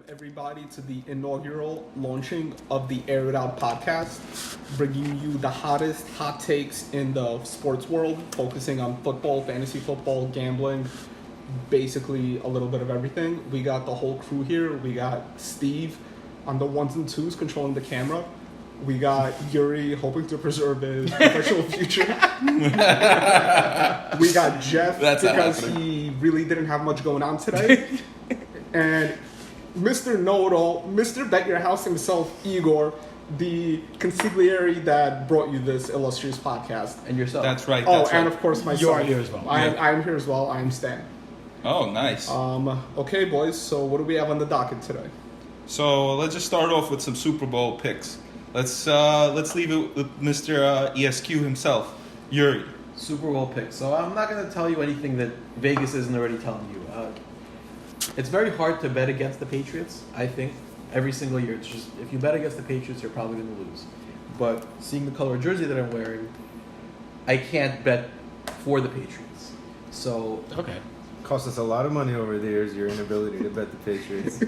everybody to the inaugural launching of the Air It Out podcast, bringing you the hottest hot takes in the sports world, focusing on football, fantasy football, gambling, basically a little bit of everything. We got the whole crew here. We got Steve on the ones and twos controlling the camera. We got Yuri hoping to preserve his professional future. We got Jeff because he really didn't have much going on today. And Mr. Know-It-All, Mr. Bet Your House himself, Igor, the consigliere that brought you this illustrious podcast. And yourself. That's right. Oh, and of course myself. You are here as well. I am here as well. I am Stan. Oh, nice. Okay, boys. So what do we have on the docket today? So let's just start off with some Super Bowl picks. Let's leave it with Mr. ESQ himself, Yuri. Super Bowl pick. So I'm not going to tell you anything that Vegas isn't already telling you. It's very hard to bet against the Patriots, I think, every single year. It's just, if you bet against the Patriots, you're probably going to lose. But seeing the color jersey that I'm wearing, I can't bet for the Patriots. So Okay. Cost us a lot of money over the years, your inability to bet the Patriots.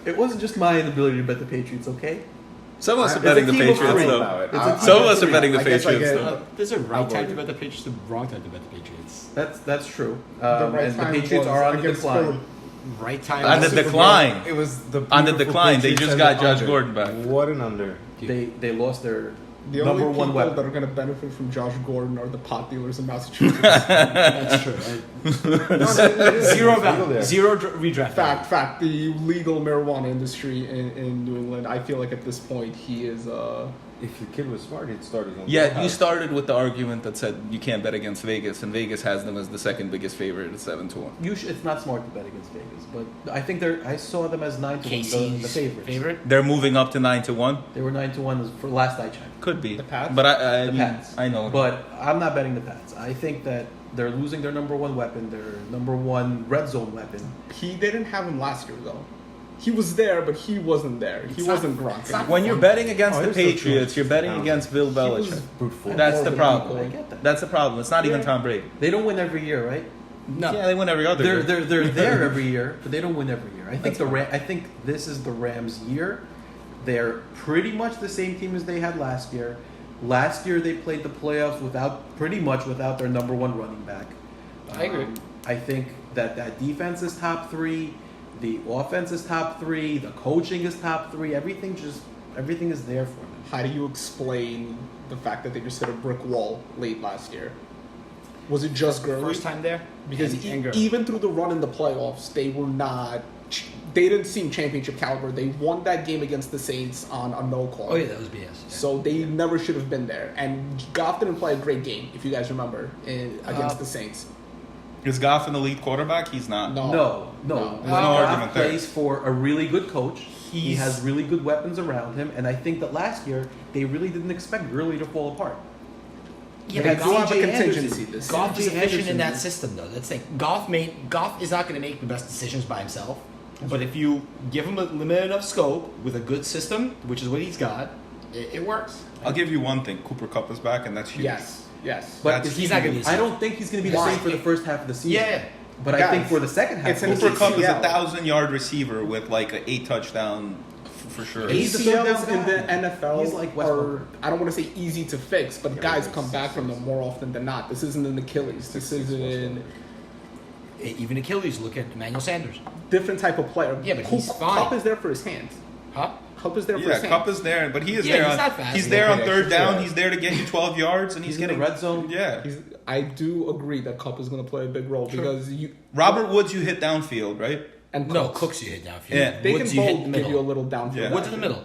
it wasn't just my inability to bet the Patriots, okay? Some of us are It's betting a the team of Patriots, three. though. Some of us are betting the I guess I Patriots, get- though. There's a right time to Outvoted. bet the Patriots, the wrong time to bet the Patriots. That's true. The right And the time Patriots was are on the against decline. Philly. Right time. On the Super Bowl. decline. It was the On the beautiful decline. They Patriots just and got the Josh under. Gordon back. What an under. They lost their The number only one people weapon. that are going to benefit from Josh Gordon are the pot dealers in Massachusetts. That's true. Zero redraft. Fact. The legal marijuana industry in New England, I feel like at this point he is... If your kid was smart, he'd start his own. Yeah, you house. started with the argument that said you can't bet against Vegas, and Vegas has them as the second biggest favorite at 7-1. It's not smart to bet against Vegas, but I think I saw them as 9-1, the KC's favorites. favorite. They're moving up to 9-1. They were 9-1 for last I checked. Could be The Pats? but I The mean, Pats. I know. But I'm not betting the Pats. I think that they're losing their number one weapon, their number one red zone weapon. He didn't have him last year, though. He was there, but he wasn't there. He wasn't Gronk. When you're betting against the they're still Patriots, you're betting talented. against Bill was Belichick. Brute force. That's more the than problem. I get that. That's the problem. It's not even Tom Brady. They don't win every year, right? No. Yeah, they win every other They're year. they're there every year, but they don't win every year. I think I think this is the Rams' year. They're pretty much the same team as they had last year. Last year they played the playoffs pretty much without their number one running back. I agree. I think that defense is top three, the offense is top three, the coaching is top three. Everything is there for them. How do you explain the fact that they just hit a brick wall late last year? Was it just Gurley? First time there. Because and Gurley. even through the run in the playoffs, they were not... They didn't seem championship caliber. They won that game against the Saints on a no call. Oh yeah, that was BS. Yeah. So they never should have been there. And Goff didn't play a great game, if you guys remember, against the Saints. Is Goff an elite quarterback? He's not. No. There's no Goff argument there. plays for a really good coach. He has really good weapons around him, and I think that last year they really didn't expect Gurley to fall apart. Yeah, They but do have a CJ contingency Anderson- this Goff is CJ efficient in that Anderson- system, though. That's like Goff is not going to make the best decisions by himself. But if you give him a limited enough scope with a good system, which is what he's got, it works. I'll give you one thing. Cooper Kupp is back, and that's huge. Yes. But That's he's not gonna be. I don't think he's going to be the Why? same for the first half of the season. Yeah. But I Guys, think for the second half, it's of an the Cooper season, Kupp is a ACL. 1,000-yard receiver with like an 8 touchdown for sure. He's the third ACLs down in the guy. NFL He's like are, Westbrook. I don't want to say easy to fix, but guys come back from them more often than not. This isn't an Achilles. This is an Even Achilles, look at Emmanuel Sanders. different type of player. Yeah, but he's fine. Cup is there for his hands. Huh? Cup is there for Yeah, his hands. Kupp is there, but he is Yeah, there. he's on, not fast. He's He's there on okay, third down. yeah. He's there to get you 12 yards, and he's He's in the getting red zone. Yeah. I do agree that Cup is going to play a big role because you Robert Woods, you hit downfield, right? and No, Cooks, Cooks you hit downfield. Yeah. they Woods can you hit both the give you a middle. little downfield. Yeah. Woods in the middle.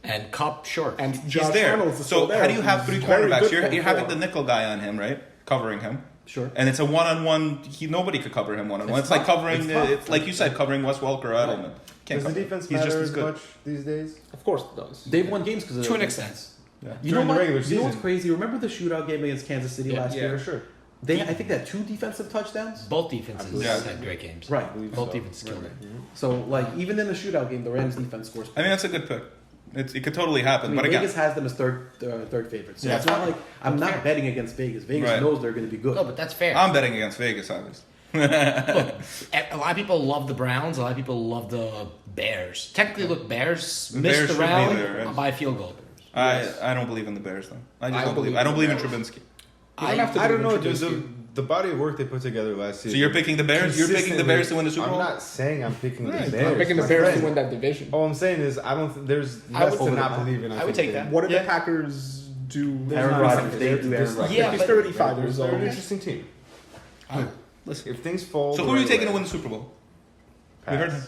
And Cup short. And He's Josh there. Reynolds is So still there. how do you have He's three very cornerbacks? good You're for having four. the nickel guy on him, right? Covering him. Sure. And it's a one-on-one. Nobody could cover him one-on-one. It's It's like tough. covering, It's tough. it's like you said, covering Wes Welker or Edelman. Can't Does the cover him. defense He's matter just as as good. much these days? Of course it does. They've won games because of to an their extent. defense. Yeah. You know During the what? regular You know what's season. crazy? Remember the shootout game against Kansas City last Yeah. year? For sure. I think they had 2 defensive touchdowns. Both defenses Yeah. had great games. Right. Both so. defenses killed it. So like even in the shootout game, the Rams defense scores. I mean, that's a good pick. It could totally I happen. mean, But again, Vegas has them as third favorites. So Yeah. it's not like I'm Fair. not betting against Vegas. Vegas Right. knows they're going to be good. No, but that's fair. I'm betting against Vegas, obviously. Look, a lot of people love the Browns. A lot of people love the Bears. Technically, look, Bears The missed Bears the should be round there, right? by a field goal. I don't believe in the Bears though. I just I don't believe. believe I don't in believe the in Bears. Trubinsky. You don't have to I don't believe know. in Just Trubisky. the body of work they put together last season. So you're picking the Bears. You're picking the Bears to win the Super Bowl. I'm not saying I'm picking Right. the Bears. I'm picking the my Bears friend. to win that division. All I'm saying is I don't. There's I less would- to not believe in. I would take that. What did Yeah. the Packers do? Aaron Rodgers. They do Aaron Rodgers. Yeah, He's but- 35 years They're an old. interesting team. Listen. If things fall, So the who are you right taking way, to win the Super Bowl? Pass. We heard him.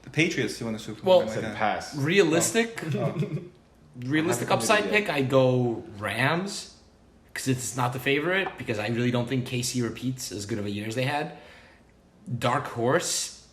The Patriots to win the Super Bowl. Well, I said pass. Realistic, Oh. realistic I haven't upside committed pick. I go Rams because it's not the favorite. Because I really don't think KC repeats as good of a year as they had. Dark horse,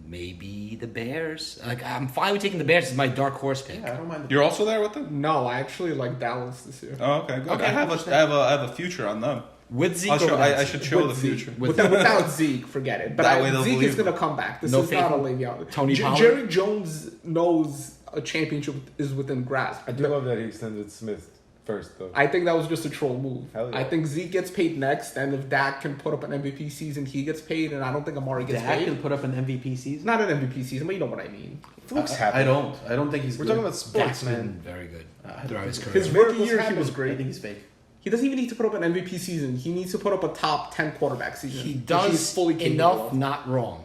maybe the Bears. Like I'm fine with taking the Bears as my dark horse pick. Yeah, I don't mind. You're also there with them. No, I actually like Dallas this year. Oh, okay, good. Okay, I have a future on them. With Zeke, I'll or show, without I Zeke? should show the With Zeke. future. Without Zeke, forget it. But That way they'll Zeke believe is going to him. come back. This No is faith not a in Le'Veon. Tony Pollard? Jerry Jones knows a championship is within grasp. I do love that he extended Smith first, though. I think that was just a troll move. Hell yeah. I think Zeke gets paid next, and if Dak can put up an MVP season, he gets paid, and I don't think Amari gets Dak paid. can put up an MVP season. Not an MVP season, but you know what I mean. Fluke's I happy. don't. I don't think he's. We're good. talking about Dak's sports, been man. very good I throughout don't his think career. His Miracles rookie year, he happen. was I great. think he's fake. He doesn't even need to put up an MVP season. He needs to put up a top 10 quarterback season. He which does he's fully capable enough, of. not wrong.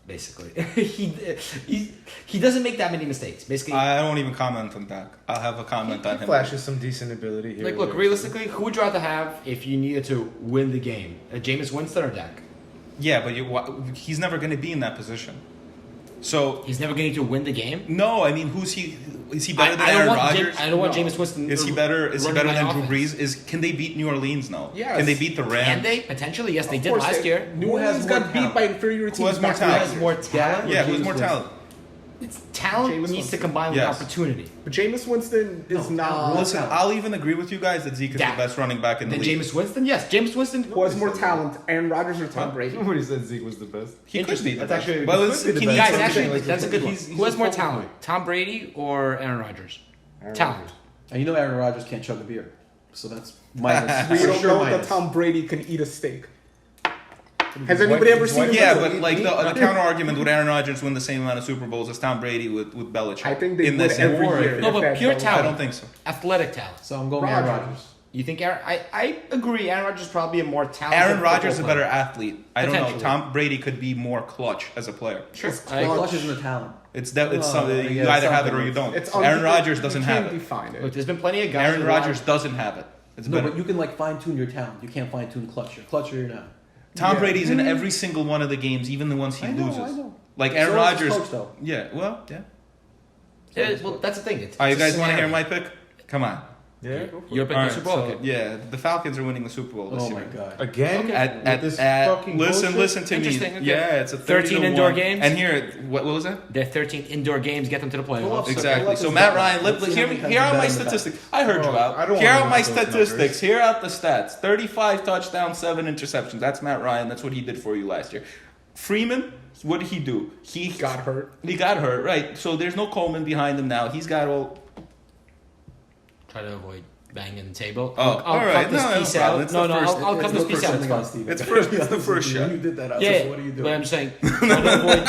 Basically, he doesn't make that many mistakes. Basically, I don't even comment on Dak. I'll have a comment on He him. flashes some decent ability here. like and look there. realistically, who would you rather have if you needed to win the game? Jameis Winston or Dak? Yeah, but he's never going to be in that position. So He's never going to win the game. no, I mean, who's he? Is he better than I don't Aaron want Rodgers? I don't want No. Jameis Winston. Is he better? Is he running better my than Drew offense. Brees? Can they beat New Orleans? No. Yes. Can they beat the Rams? Can they potentially? Yes, they Of did course last they- year. New Who has Orleans more got beat talent? by inferior teams. has more back to talent? back Has years. more talent. Yeah, who's James more Winston. talent? It's talent Jameis needs to Winston. combine Yes. with opportunity. But Jameis Winston is No, not. Listen, talent. I'll even agree with you guys that Zeke is Dak. the best running back in the Then league. Jameis Winston, yes, Jameis Winston. Who has more talent, Aaron Rodgers or Tom Brady? Nobody said Zeke was the best. He could be the That's best. actually- Well, he it's, could be he the needs best. Guys, to- actually, like, that's a good one. he's Who has a more focal talent, point. Tom Brady or Aaron Rodgers? Aaron Talent. Rodgers. And you know Aaron Rodgers can't chug a beer, so that's minus. We for don't sure know that minus. Tom Brady can eat a steak. Has His anybody wife- ever his seen wife- him? Yeah, eat but like meat? the counter argument, would Aaron Rodgers win the same amount of Super Bowls as Tom Brady with Belichick? I think they in would this every war? year. No, if but they had pure Belichick. talent. I don't think so. Athletic talent. So I'm going Aaron Rodgers. Rodgers. You think Aaron? I agree. Aaron Rodgers is probably a more talented. Aaron Rodgers is a football better player. athlete. I don't know. Potentially. Tom Brady could be more clutch as a player. Sure. Clutch isn't a talent. It's Oh, something you yeah, either have it something or you don't. It's Aaron Rodgers you doesn't can't have it. define Look, it. there's been plenty of guys. Aaron who Rodgers rely- doesn't have it. It's No, better. but you can like fine tune your talent. You can't fine tune clutch. You're clutch or you're not. Tom Yeah. Brady's in every single one of the games, even the ones he I know, loses. I know. Like So Aaron is Rodgers. coach, though. Yeah. Well, yeah. Yeah, well, that's the thing. It's, All right, you it's a guys want to hear scenario. my pick? Come on. Yeah. You're picking All the right, Super Bowl. so, Okay. yeah, the Falcons are winning the Super Bowl this Oh year. my god. Again? Okay. At, With this at, fucking listen, bullshit? listen to me. Interesting, okay. Yeah, it's a 13 indoor 30-1. games? And here, what was that? Their 13th indoor games get them to the playoffs. Pull up Exactly. let's So just Matt bet. Ryan, Let's see how hear, many times hear you out bet my on the statistics. I heard you Oh, out. I don't Hear wanna out my know those statistics. numbers. Hear out the stats. 35 touchdowns, 7 interceptions. That's Matt Ryan. That's what he did for you last year. Freeman, what did he do? He Got hurt. He got hurt, right? So there's no Coleman behind him now. He's got all. Try to avoid banging the table. Oh, I'll all right. cut this No, no piece problem. out. It's No, the no, first- I'll cut this piece out. It's fine. It's the first shot. You did that out. Yeah, So what are you doing? but I'm saying, try to avoid,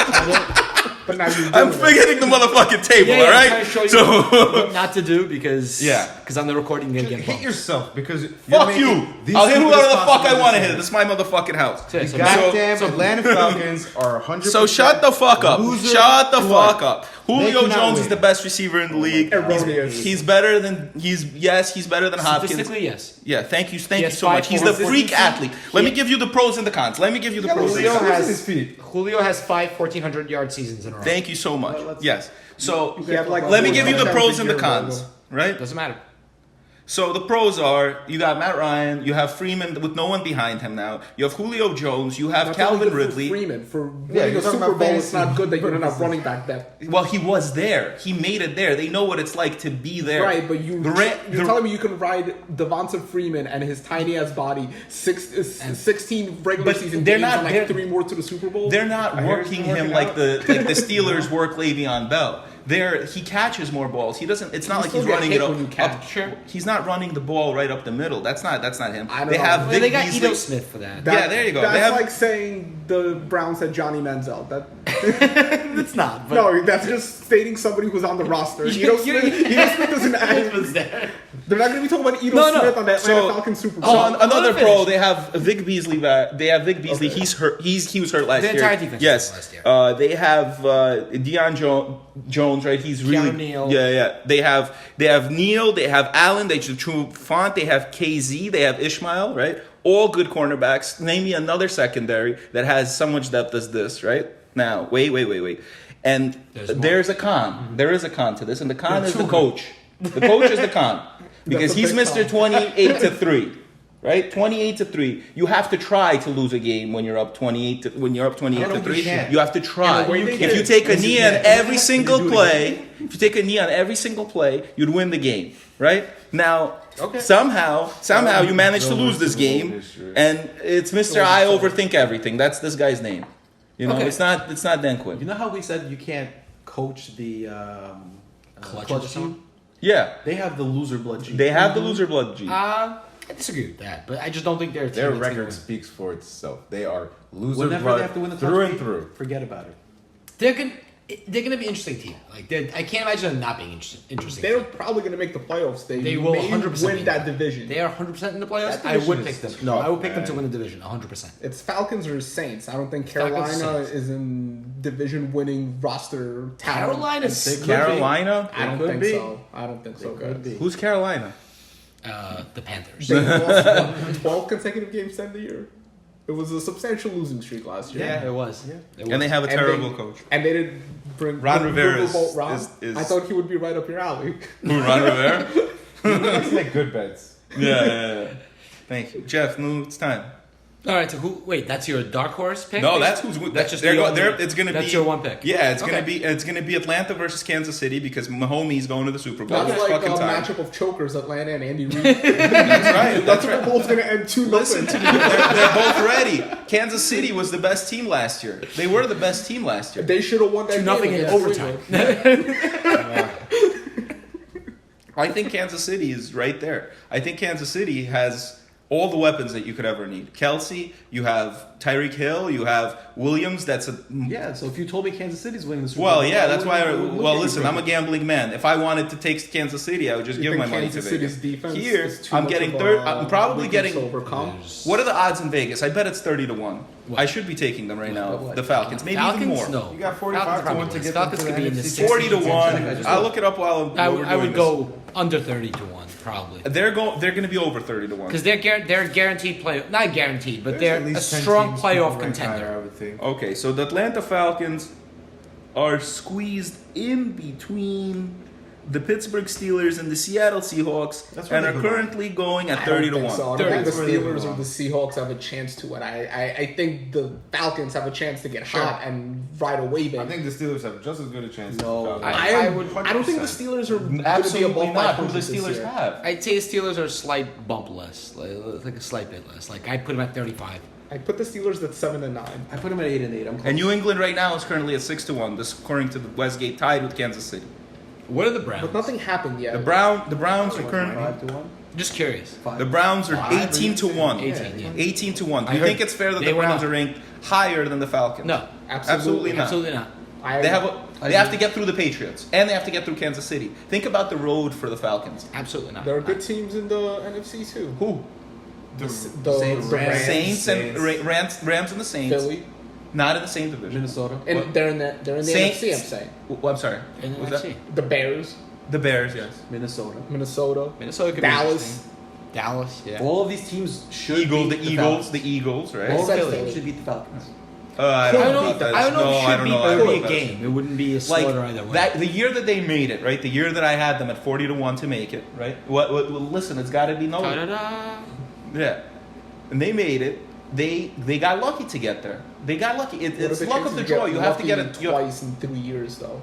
But now you're I'm doing it. forgetting the motherfucking table, yeah, all I'm right? trying to show you So. what not to do because Yeah. because on the recording you're gonna get Hit bumped. yourself because you're Fuck making you! these I'll hit stupidest whoever the fuck I possible want to hit. decisions. This is my motherfucking house. So, so Goddamn so- Atlanta Falcons are 100%. So shut the fuck up. loser Shut the club. fuck up. They Julio cannot Jones win. is the best receiver in the league. Erroneous. He's better than he's better than Hopkins. statistically, yes. Yeah, thank you He has so much. He's the 5 freak 14 athlete. Let me He- give you the pros and the cons. Let me give you the pros and the Julio cons. has- his feet. Julio has 5 1,400-yard seasons in a row. Thank you so much. Well, let's- Yes. So He had like let me give you the 4 pros and the touchdowns a cons, year right? Doesn't matter. So the pros are you got Matt Ryan, you have Freeman with no one behind him now. You have Julio Jones, you have That's Calvin only good for Ridley. Freeman for Yeah, winning you're a talking Super about Bowl. It's fantasy not good that you're not purposes. running back depth. Well, he was there. He made it there. They know what it's like to be there. Right, but you're the- telling me you can ride Devonta Freeman and his tiny ass body 16 regular But season they're games not- and like 3 more to the Super Bowl. They're not I hear working he's him working like out. the Steelers work Le'Veon Bell. he catches more balls. He doesn't. It's not like still he's get running hit it when you up. catch. Sure. He's not running the ball right up the middle. That's not him. I don't They know. have Well, Vic they got Beasley. Ito Smith for that. Yeah, there you go. That's They have- like saying the Browns had Johnny Manziel. That It's not. But no, that's just stating somebody who's on the roster. Ito Smith doesn't add. was there. They're not going to be talking about Ito No, no. Smith on that Atlanta So- Falcons Super So Bowl. another let me pro, finish. they have Vic Beasley. They have Vic Beasley. Okay. He's hurt. He was hurt last The year. entire defense was Yes. hurt last year. They have Deion Jones. Right. He's really. Keanu Neal. Yeah. They have Neal. They have Allen. They have True Font. They have KZ. They have Ishmael. Right. All good cornerbacks. Name me another secondary that has so much depth as this. Right. Now, wait. And there's a con. There is a con to this, and the con is the coach. The coach is the con. Because That's a he's big Mr. 28-3, right? 28-3. You have to try to lose a game when you're up 28 to 3. can't. You have to try. In a way they If did. you take a Yes, knee you on can. every You single do it play, if you take a knee on every single play, you'd win the game, right? Now, somehow you manage to lose this game, and it's Mr. I overthink everything. That's this guy's name. You know, Okay. it's not Dan Quinn. You know how we said you can't coach the Clutch clutch or something? team? Yeah, They have the loser blood gene. they have the loser blood gene. I disagree with that, but I just don't think they're a team Their that's gonna record win. speaks for itself. They are loser Whenever blood they have to win the through clutch and game, through. forget about it. They're gonna be an interesting team. Like I can't imagine them not being interesting. They're probably going to make the playoffs. They will may 100% win be that there. division. They are 100% in the playoffs. That I would division pick is them. No, I would pick them man. to win the division 100%. It's Falcons or Saints. I don't think Falcons, Carolina Saints. is in division-winning roster talent. Carolina's They could Carolina? I don't Could think be. so. I don't think so, Could guys. be. Who's Carolina? the Panthers. They lost 12 consecutive games to end the year. It was a substantial losing streak last year. Yeah, it was. Yeah. It was. And they have a And terrible they- coach. And they didn't bring Ron Rivera Riverboat Ron. is- I thought he would be right up your alley. Who, Ron Rivera? Let's make good bets. Yeah. Thank you. Jeff, no, it's time. All right. So wait, that's your dark horse pick? No, that's who's. That's just they're the go, only- they're, it's gonna that's be your one pick. Yeah, it's gonna Okay. be Atlanta versus Kansas City because Mahomes going to the Super Bowl. That's It's like a fucking time. matchup of chokers, Atlanta and Andy Reid. That's right. That That's Super right. Bowl's going to end 2-0. Listen to me. They're both ready. Kansas City was the best team last year. They were the best team last year. They should have won that 2-0 game in against overtime. Cleveland. I think Kansas City is right there. I think Kansas City has all the weapons that you could ever need. Kelsey, you have Tyreek Hill, you have Williams. That's a Yeah, so if you told me Kansas City's winning the Super Bowl, well, yeah. That's why. wouldn't look Well, any listen, I'm a further. gambling man. If I wanted to take Kansas City, I would just You give my think money Kansas to City's Vegas. defense Here, is too I'm much getting of a third. I'm probably weakness getting. to overcome? What are the odds in Vegas? I bet it's 30-1. I should be taking them right now. What? The Falcons, maybe Falcons? even more. No. You got 45 Falcons to 1 probably to less. get Falcons them could to be in the the NFC 40-1. I'll look it up while I we're would doing this. go under 30-1 probably. They're going to be over 30-1. Because they're guaranteed play, not guaranteed, but There's they're at a least 10 strong teams playoff ranked higher, contender. I would think. Okay, so the Atlanta Falcons are squeezed in between the Pittsburgh Steelers and the Seattle Seahawks, That's where and they are belong. currently going at I don't 30-1. think so. I don't think the That's where they Steelers or belong. the Seahawks have a chance to win. I think the Falcons have a chance to get hot and ride a wave. I think the Steelers have just as good a chance. No, I would don't think the Steelers are going to be Absolutely above not. Who 500 the this Steelers year. have? I'd say the Steelers are a slight bump less, like a slight bit less. Like I'd put them at 35. I put the Steelers at 7-9. I put them at 8-8. I'm close. And New England right now is currently at 6-1. This according to the Westgate, tied with Kansas City. What are the Browns? But nothing happened yet. The Browns are currently 5-1. Just curious. the Browns are 18-1. 18, yeah. 18-1. Do I you heard think it's fair that they the went Browns up. are ranked higher than the Falcons? No, Absolutely not. absolutely not. They have to get through the Patriots and they have to get through Kansas City. Think about the road for the Falcons. Absolutely not. There are good teams in the NFC too. Who? The Saints, Rams, Saints and Rams and the Saints. Philly, Not in the same division. Minnesota. and they're in the Saints- NFC. I'm saying I'm sorry. And Was let's that? see. the Bears, The Bears, yes. Minnesota. Minnesota, Minnesota could Dallas. be interesting. Dallas, yeah. All of these teams should Eagles, beat the Eagles, Falcons. the Eagles, right? All of Said these Philly. teams should beat the Falcons. I I don't don't know. know. About that. I don't know. No, if it I should don't be, know. but I it don't would know be a about game. It wouldn't be a slaughter either way. that the year that they made it, right? The year that I had them at 40-1 to make it, right? What listen, it's got to be no. Ta-da-da. Yeah, and they made it. They got lucky to get there. They got lucky. What are It's the luck of chances the you draw. get You have to get lucky it twice in 3 years though.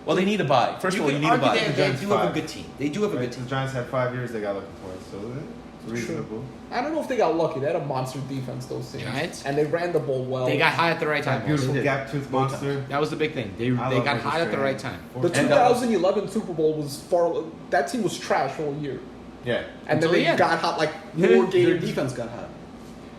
Well, they need a buy. First of all, you could need a argue buy. They Giants do have a 5. good team. They do have a good Right? team. The Giants had 5 years. They got lucky twice. So reasonable. I don't know if they got lucky. They had a monster defense, those teams. Giants? And they ran the ball well. They got hot at the right time. That beautiful did. gap tooth monster. That was the big thing. They I got love hot at the Marcus right Graham. time. The And that was- 2011 Super Bowl was far. That team was trash all year. Yeah. And Until then the they end. got hot like Their 4 games. defense got hot.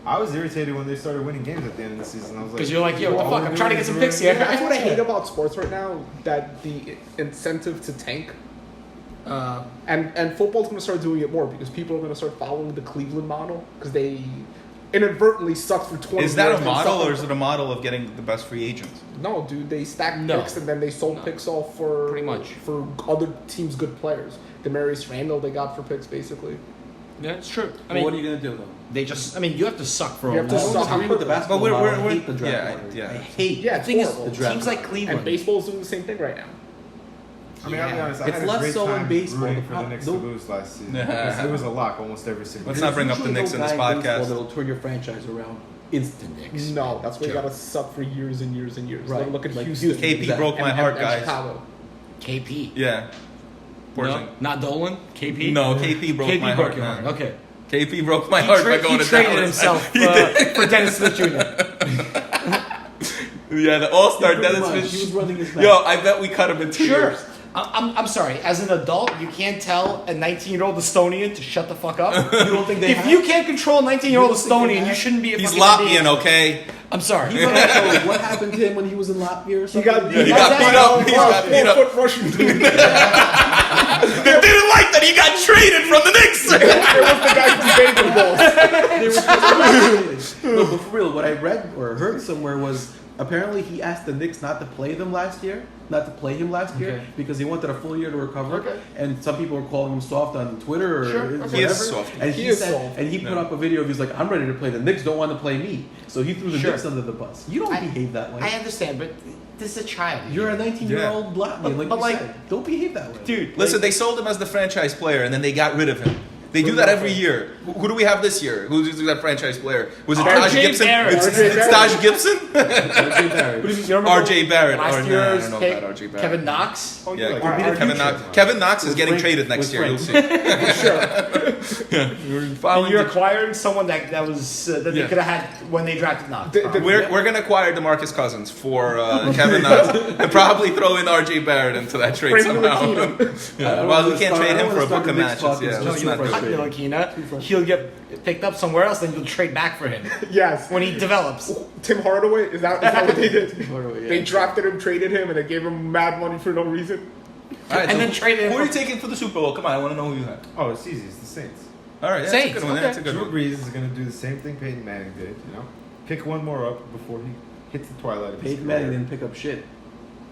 I was irritated when they started winning games at the end of the season. I was like, Because you're like, yo, what the all fuck? we're I'm trying to doing get is some winning picks here. That's what I hate about sports right now. That the incentive to tank. And football's going to start doing it more because people are going to start following the Cleveland model because they inadvertently sucked for 20 Is that years a and model, sucked or is it a model of getting the best free agents? No, dude, they stacked No. picks and then they sold picks off for Pretty much. for other teams' good players. Demarius Randall they got for picks basically. Yeah, it's true. I But mean, what are you gonna do though? they just. I mean, you have to suck for You a have to long suck. time. I agree with the basketball. But we're- model. we're- I hate the draft yeah, lottery. yeah. I hate. Yeah, The it's thing is, horrible. the draft teams like lottery. Cleveland. And baseball's doing the same thing right now. I mean, I'll be honest. I It's had a less great so in time baseball. rooting The for the pro- Knicks the- to lose last season. Because it was a lock almost every single Let's game. not bring up the Usually Knicks no in this guy in baseball podcast. that'll turn your franchise around instantly. No, that's why you Joe. gotta suck for years and years and years. Right. Look at Like Houston. Houston. KP Exactly. broke my heart, and guys. Chicago. KP. Yeah. No, Porzingis. not Dolan. KP. No, KP broke KP my broke heart, your man. heart. Okay. KP broke my heart by going he to traded Dallas. himself for Dennis Smith Jr. Yeah, the All-Star Keep in Dennis mind, Smith. he was running his Yo, I bet we cut him in 2 Sure. years. I'm sorry. As an adult, you can't tell a 19-year-old Estonian to shut the fuck up. You don't think they If have? you can't control a 19-year-old You don't think they Estonian, you have? shouldn't be a He's fucking Latvian, NBA. okay? I'm sorry. He's like, so what happened to him when he was in Latvia or He something? got he got beat up. He got beat up. 4-foot Russian dude. They didn't like that he got traded from the Knicks. It was the guy from baseball. No, but for real, what I read or heard somewhere was apparently he asked the Knicks not to play him last year, Okay. because he wanted a full year to recover. Okay. And some people were calling him soft on Twitter or Sure, whatever. He is soft. And He he is said, soft. and he put Yeah. up a video of he's like, I'm ready to play. The Knicks don't want to play me, so he threw the Sure. Knicks under the bus. You don't behave that way. I understand, but this is a child. You're a 19-year-old Latvian, like But you like- said. Don't behave that way, dude. Listen, they sold him as the franchise player, and then they got rid of him. They do that every year. Who do we have this year? Who's that franchise player? Was it Taj RJ Gibson? Barrett. It's RJ Taj Gibson? RJ Barrett. RJ Barrett. Last Oh, no, I year's don't know pick, about RJ Barrett. Kevin Knox. Oh, Yeah, like, Our- our Kevin future. Knox. Kevin Knox is getting Frank- traded next with year. You'll Frank. see. We're following You're the- acquiring someone that was that they Yeah. could have had when they drafted Knox. We're going to acquire DeMarcus Cousins for Kevin Knox and probably throw in RJ Barrett into that trade Frank somehow. Ntilikina. Yeah. I don't Well, wanna we can't start- trade I him don't for a wanna book start of a Knicks matches. talk. Yeah, It's let's too not do it. frustrating. Ntilikina, he'll get picked up somewhere else, then you'll trade back for him Yes. when he develops. Tim Hardaway, is that what they did? Hardaway, yeah. They drafted him, traded him, and they gave him mad money for no reason. All right, And so then traded him who are you for- taking for the Super Bowl? Come on, I want to know who you have. Oh, it's easy. It's the Saints. All right, that's Saints, a good one. okay. That's a good Drew one. Brees is going to do the same thing Peyton Manning did, you know? Pick one more up before he hits the twilight of his Peyton Manning career. didn't pick up shit.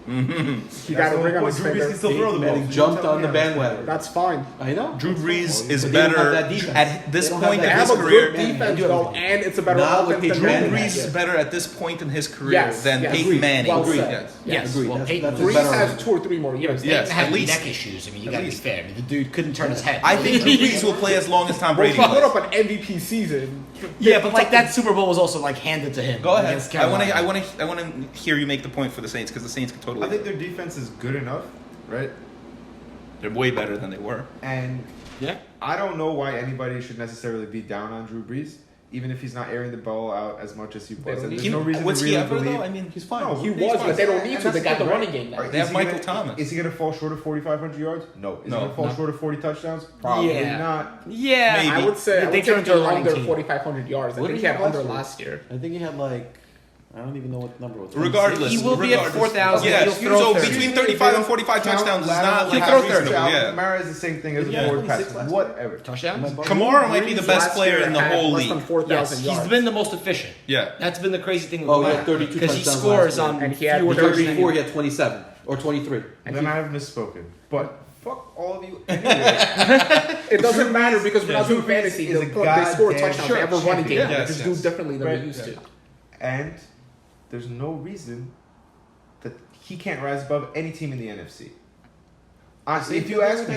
He got a ring on his Drew Brees finger. can still throw the ball. Manning jumped on the bandwagon. That's fine. I know. Drew Brees is But they don't better have that defense. at this They don't have point that They in have his a career. good defense, They do though, everything. and it's a better Not offense with than Drew Peyton Manning. Manning. Brees is better at this point in his career Yes, than yes. Peyton Agreed. Manning. Well Agreed. said. Yes. Yes, Agreed. well, That's- Peyton that's a Brees better has argument. 2 or 3 more years. Peyton Yes, had at least. neck issues. I mean, you gotta be least. fair. I mean, the dude couldn't turn his head. I think Drew Brees will play as long as Tom Well, Brady he put does. up an MVP season. Yeah, but like that Super Bowl was also like handed to him. Go ahead. against I want Carolina. to hear you make the point for the Saints because the Saints can totally. I think their defense is good enough, right? they're way better than they were. And Yeah. I don't know why anybody should necessarily be down on Drew Brees, even if he's not airing the ball out as much as he was. And He- there's no reason was to he really ever believe. though? I mean, He's fine. No, He he's was, fine. but they don't And need to. that's They got the good, right? running game now. Right, They have is he Michael gonna- Thomas. Is he going to fall short of 4,500 yards? No. Is No. he going to fall No. short of 40 touchdowns? Probably Yeah. not. Yeah. Maybe. I would say They I would turned say into a running under team. 4,500 yards. I What think did he he had have under last year? last year. I think he had like, I don't even know what number it was. Regardless, He will be at regardless. 4,000. Yeah, He'll throw so 30. between 35 and 45 Count touchdowns is lateral not like throw unreasonable. 30. Yeah. Kamara is the same thing as Yeah, a forward 26 pass. last Whatever. Touchdowns. Kamara might be the best Last player year in the had whole less league. than 4,000 Yes, yards. he's been the most efficient. Yeah. That's been the crazy thing with Oh, he Lamar. had 32 because he touchdowns scores last on year. And he had fewer The Thirty- year touchdowns. before he had 27 or 23. And then I have misspoken. But fuck all of you anyway. It doesn't matter because we're not Drew doing Brees fantasy. is a They score touchdowns. goddamn They have a running game. champion. They Yes, just yes. do differently than Right. we used to. And there's no reason that he can't rise above any team in the NFC. Honestly, if you ask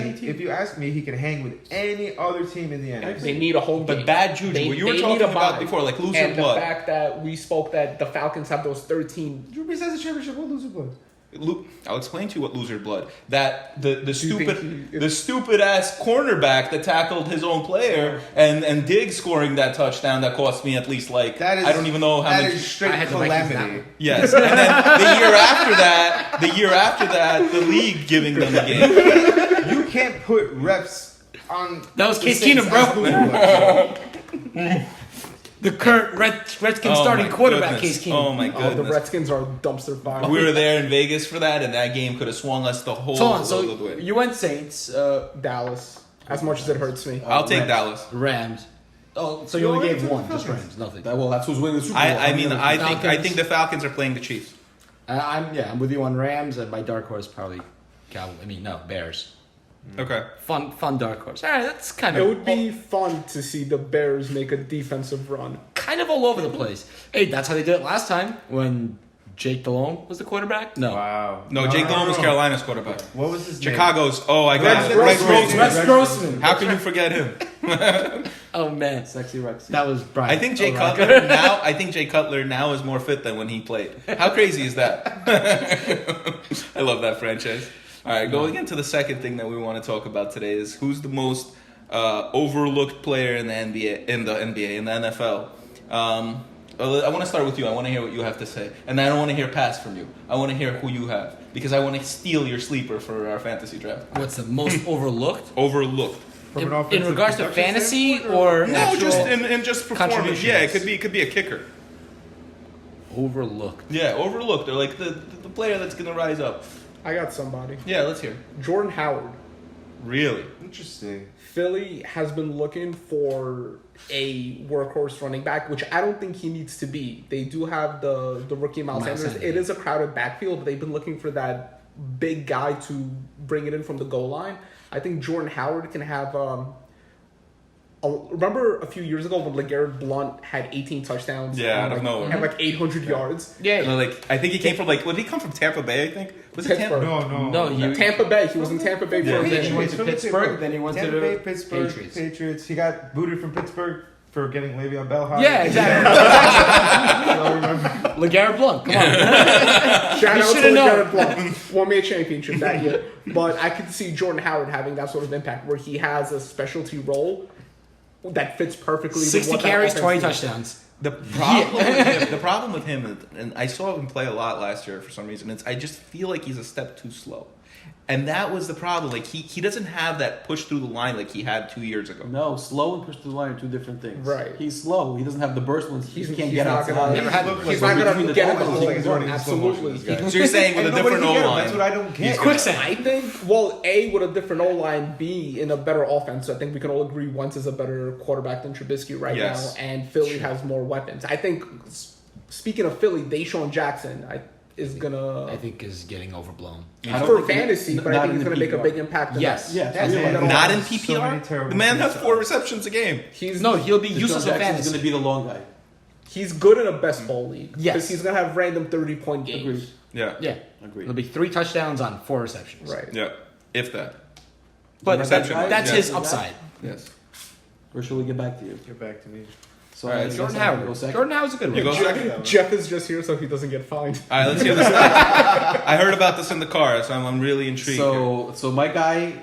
me, he can hang with any other team in the NFC. They need a home game. But bad juju, They- what you were they need talking a about bye. before, like loser and blood. the fact that we spoke that the Falcons have those 13. Drew Brees has a championship. What loser blood? I'll explain to you what loser blood. That the think stupid ass cornerback that tackled his own player and Diggs scoring that touchdown that cost me at least like That is, I don't even know how that many. is straight I had the Vikings calamity. down. Yes, and then the year after that, the league giving them the game. You can't put refs on. That was the Case Saints Keenum, bro. as loser blood. The current Redskins Oh starting my quarterback, goodness. Case Keenum. Oh my The goodness. Redskins are dumpster fire. We were there in Vegas for that, and that game could have swung us the whole Hold on, the so way. you went Saints, Dallas. As much as it hurts me. I'll take Rams. Dallas. Rams. oh, so you only went gave to the one, just Falcons. Rams, nothing. Well, that's who's winning the Super Bowl. I mean, I Falcons. think the Falcons are playing the Chiefs. I'm with you on Rams, and my dark horse probably Bears. Okay. Fun dark horse. All right, that's kind It of would be fun to see the Bears make a defensive run. kind of all over the place. Hey, that's how they did it last time when Jake Delhomme was the quarterback. No, Wow. No, Jake Delhomme was Carolina's quarterback. What was his name? Chicago's. Oh, I got Rex it. Rex Grossman. Grossman. Rex Grossman. How can you forget him? oh man, Sexy Rex. that was Brian. I think Jay O'Rourke. Cutler now. I think Jay Cutler now is more fit than when he played. How crazy is that? I love that franchise. All right, going into the second thing that we want to talk about today is who's the most overlooked player in the NBA, in the NFL. I want to start with you. I want to hear what you have to say, and I don't want to hear pass from you. I want to hear who you have because I want to steal your sleeper for our fantasy draft. What's the most overlooked? Overlooked. From an In offensive regards to production fantasy standpoint, or No, actual just in just performance. contributions? Yeah, it could be a kicker. overlooked? Yeah, overlooked. They're like the player that's gonna rise up. I got somebody. Yeah, let's hear. Jordan Howard. Really? Interesting. Philly has been looking for a workhorse running back, which I don't think he needs to be. They do have the rookie Miles Miles Sanders. Sanders. It is a crowded backfield, but they've been looking for that big guy to bring it in from the goal line. I think Jordan Howard can have. Remember a few years ago when LeGarrette Blount had 18 touchdowns? Yeah, and out of nowhere. and like 800 yards. Yeah. Like I think he came from what did he come from Tampa Bay? I think was it Tampa? Pittsburgh. No. No, Tampa Bay. He was in Tampa Bay for a Then he minute. went to Pittsburgh, then he went to Tampa the Bay, Pittsburgh, Patriots. Patriots. He got booted from Pittsburgh for getting Le'Veon Bell hired. Yeah, exactly. I remember. LeGarrette Blount, come on. Shout We out to should've known. LeGarrette Blount. Won me a championship that year. But I could see Jordan Howard having that sort of impact where he has a specialty role that fits perfectly. 60 with what that carries, offense 20 needs. touchdowns. The problem with him, and I saw him play a lot last year for some reason. I just feel like he's a step too slow, and that was the problem. Like he doesn't have that push through the line like he had 2 years ago. No, slow and push to the line are two different things. Right. He's slow. He doesn't have the burst ones. He can't get not outside. gonna- Never had- He's Like, not between going the to get in the tackles, hole. like he's running in slow motion, Absolutely. this guy. So you're saying with a And nobody different can get O him. That's what I line? don't get. Quicksand. I think, well, A, with a different O-line, B, in a better offense. I think we can all agree Wentz is a better quarterback than Trubisky right Yes. now, and Philly has more weapons. I think, speaking of Philly, Deshaun Jackson is going I to, think is getting overblown. I don't for think he- fantasy, but I not think in he's the going to make a PPR. big impact. in Yes. that. Yes, That's really. what I'm Not in So many PPR. terrible The man has things. 4 receptions a game. He's No, he'll be Deshaun useless in Jackson's fantasy. going to be the long guy. He's good in a best ball league. Yes. Because he's going to have random 30-point games. Agreed. Yeah. Yeah, Agreed. it'll be 3 touchdowns on 4 receptions. Right. Yeah. If that. But Reception. that's Yeah. his upside. Yes. Or shall we get back to you? Get back to me. So All right, I guess Jordan I'm gonna Howard. go second. Jordan Howard's a good You one. go second. Jeff is just here so he doesn't get fined. All right, let's hear this. I heard about this in the car, so I'm really intrigued. here. So my guy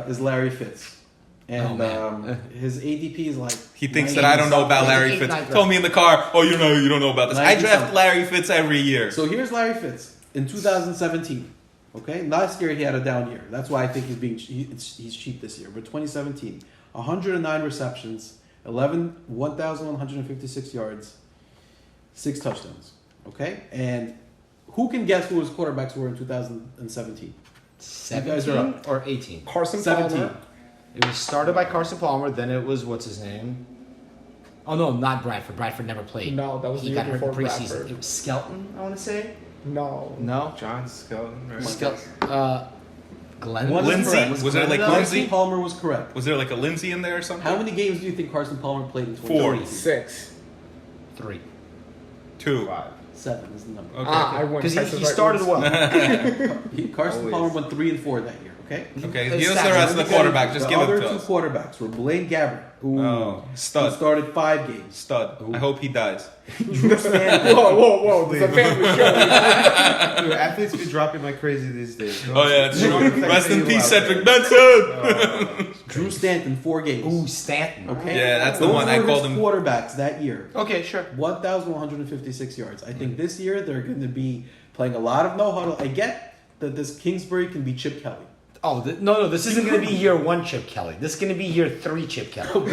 is Larry Fitz, Oh, and man. his ADP is like He thinks that I don't know about Larry Fitz. Told me in the car, oh, you don't know about this. I 90 draft something. Larry Fitz every year. So here's Larry Fitz in 2017. Okay, last year he had a down year. That's why I think he's cheap this year. But 2017, 109 receptions, 1,156 yards, 6 touchdowns. Okay, and who can guess who his quarterbacks were in 2017? 17 or 18? Carson 17. Palmer. It was started by Carson Palmer, then it was, what's his name? Oh, no, not Bradford. Bradford never played. No, that was he the got year hurt in before preseason. Bradford. It was Skelton, I want to say? No. No? John Skelton, right? Glenn? One is Lindsey? correct. Was there like Carson Lindsey? Palmer was correct. Was there like a Lindsay in there or something? How many games do you think Carson Palmer played in 4. 2017? 6. 3. 2. 5. 7 is the number. Okay. I went. Because Price is he Right started once. well. Carson Always. Palmer went 3 and 4 that year. Okay. Okay, It's give us the stats. rest of the quarterback. Just the give it other to two us. quarterbacks were Blaine Gabbert, who Stud. started 5 games. Stud. I hope he dies. Drew Stanton. Whoa! It's a family show. Dude, athletes be dropping like crazy these days. Oh yeah, it's true. Like Rest in crazy peace, loud. Cedric Benson. Drew Stanton, 4 games. Ooh, Stanton. Okay. Yeah, that's the Those one I were called his him. quarterbacks that year. Okay, sure. 1,156 yards. I think this year they're going to be playing a lot of no huddle. I get that this Kingsbury can be Chip Kelly. Oh, no, this isn't going to be year 1 Chip Kelly. This is going to be year 3 Chip Kelly.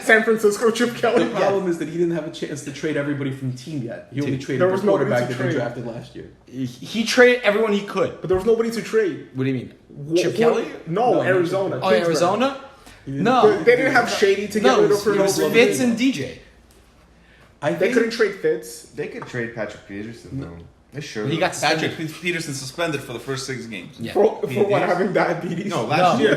San Francisco Chip Kelly. The problem is that he didn't have a chance to trade everybody from the team yet. He only traded there the was nobody quarterback to that they trade. drafted last year. He traded everyone he could. But there was nobody to trade. What do you mean? Chip Kelly? No, Arizona. Oh, Kingsbury. Arizona? No. They didn't have Shady to get No, rid of for it no was reason. Fitz and DJ. I They think couldn't trade Fitz. They could trade Patrick Peterson though. They should. He got suspended. Patrick Peterson suspended for the first 6 games. Yeah. For what, having diabetes? no last No. year.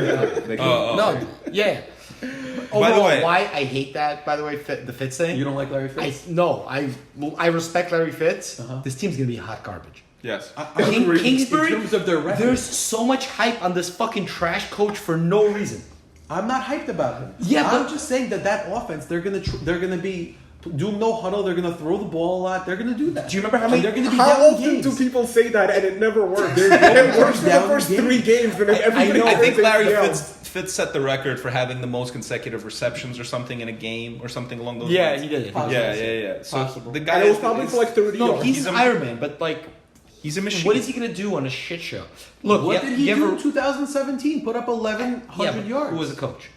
They could. No, yeah. By the Overall, way- why I hate that, by the way, the Fitz thing. you don't like Larry Fitz. I respect Larry Fitz. Uh-huh. This team's going to be hot garbage. Yes. I agree. Kingsbury, in terms of their record. there's so much hype on this fucking trash coach for no reason. I'm not hyped about him. Yeah, I'm but- just saying that offense, they're gonna be doing no huddle. They're gonna throw the ball a lot. They're gonna do that. Do you remember how And many- They're gonna be How down often games. do people say that and it never works? It works for the down first games. 3 games, and then everybody I think else Larry else. Fitz set the record for having the most consecutive receptions or something in a game or something along those Yeah, lines. he did it. Possible. Yeah. So Possible. the guy And it was is- probably is- for like 30 No, yards. he's an Iron Man, but like, he's a machine. what is he gonna do on a shit show? Look, What did he you do ever- in 2017? Put up 1,100 but yards. Who was the coach?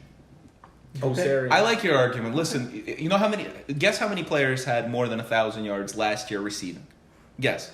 Osarian. I like your argument. Listen, you know how many? Guess how many players had more than 1,000 yards last year receiving? Guess.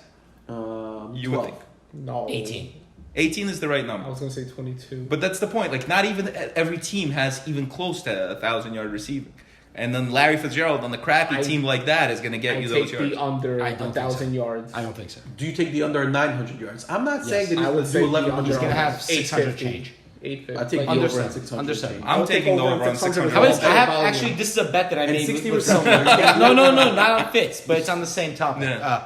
You would 12. think. No. 18. 18 is the right I number. was gonna say 22. But that's the point. Like, not even every team has even close to 1,000-yard receiving. And then Larry Fitzgerald on the crappy I- team like that is going to get I you those take yards. the under I don't think 1,000 so. yards. I don't think so. Do you take the under 900 yards? I'm not saying that I would he's say going to the do under 1,100 He's gonna yards. have 600 change. 850. I take the Under over at 700. 600. Under 700. I'm I'll take taking the over over on 600. 600. How about this? I have Volume. actually. This is a bet that I And made 60 with receptions. someone. No, not on Fitz, but it's on the same topic. Yeah.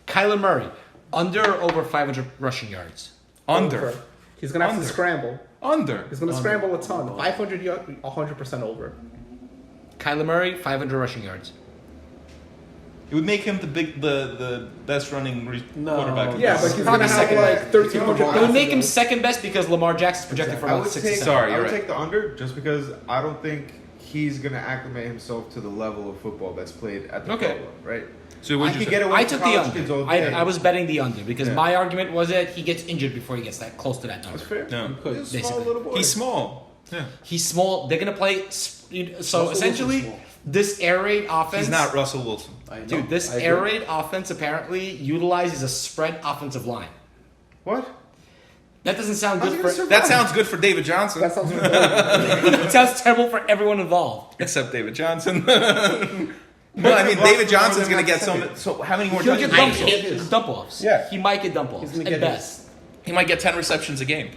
Kyler Murray, under or over 500 rushing yards. Under. He's gonna have Under. to scramble. Under. He's gonna scramble a ton. 500 yards, 100% over. Kyler Murray, 500 rushing yards. It would make him the best running No. quarterback. in Yeah, the but he's Probably gonna have second like 1,300. It would make him passes. second best because Lamar Jackson's projected for I about would 6 take. to 7. Sorry, I you're would right. take the under just because I don't think he's gonna acclimate himself to the level of football that's played at the Okay. pro level, right? So I what could you get say? away I with took the college kids all under. day. I was betting the under because Yeah. my argument was that he gets injured before he gets that close to that number. That's fair. No. He's a small basically. little boy. He's small. Yeah. He's small. They're gonna play. So Russell essentially, Wilson's small. this air raid offense. He's not Russell Wilson. I know. Dude, this I agree. air raid offense apparently utilizes a spread offensive line. What? That doesn't sound How's good he for. gonna survive? That sounds good for David Johnson. That sounds really That sounds terrible for everyone involved. Except David Johnson. Well, I mean, David Johnson's going to get so how many more He'll get touchdowns? dump offs. Yeah. He might get dump offs gonna at get best. He might get 10 receptions a game.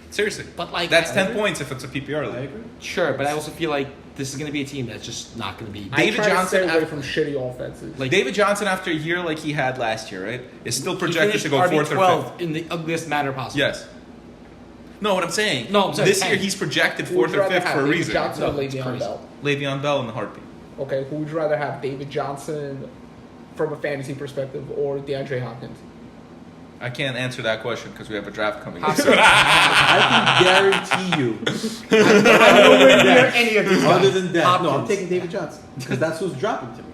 Seriously. But like That's I 10 agree. points if it's a PPR I league. agree. Sure, but I also feel like this is going to be a team that's just not going to be. David I try Johnson to stay away af- from shitty offenses. Like David Johnson, after a year like he had last year, right, is still he projected finished to go 4th or 5th. RB12 in the ugliest manner possible. Yes. No, what I'm saying. No, I'm saying this 10. year he's projected Who would 4th you or rather 5th have, for a David reason. Johnson or No, it's Le'Veon crazy. Bell? Le'Veon Bell in the heartbeat. Okay, who would you rather have, David Johnson from a fantasy perspective or DeAndre Hopkins? I can't answer that question because we have a draft coming up. I can guarantee you. Nowhere near any of these Other guys. than that, no, I'm Hopkins. taking David Johnson because that's who's dropping to me.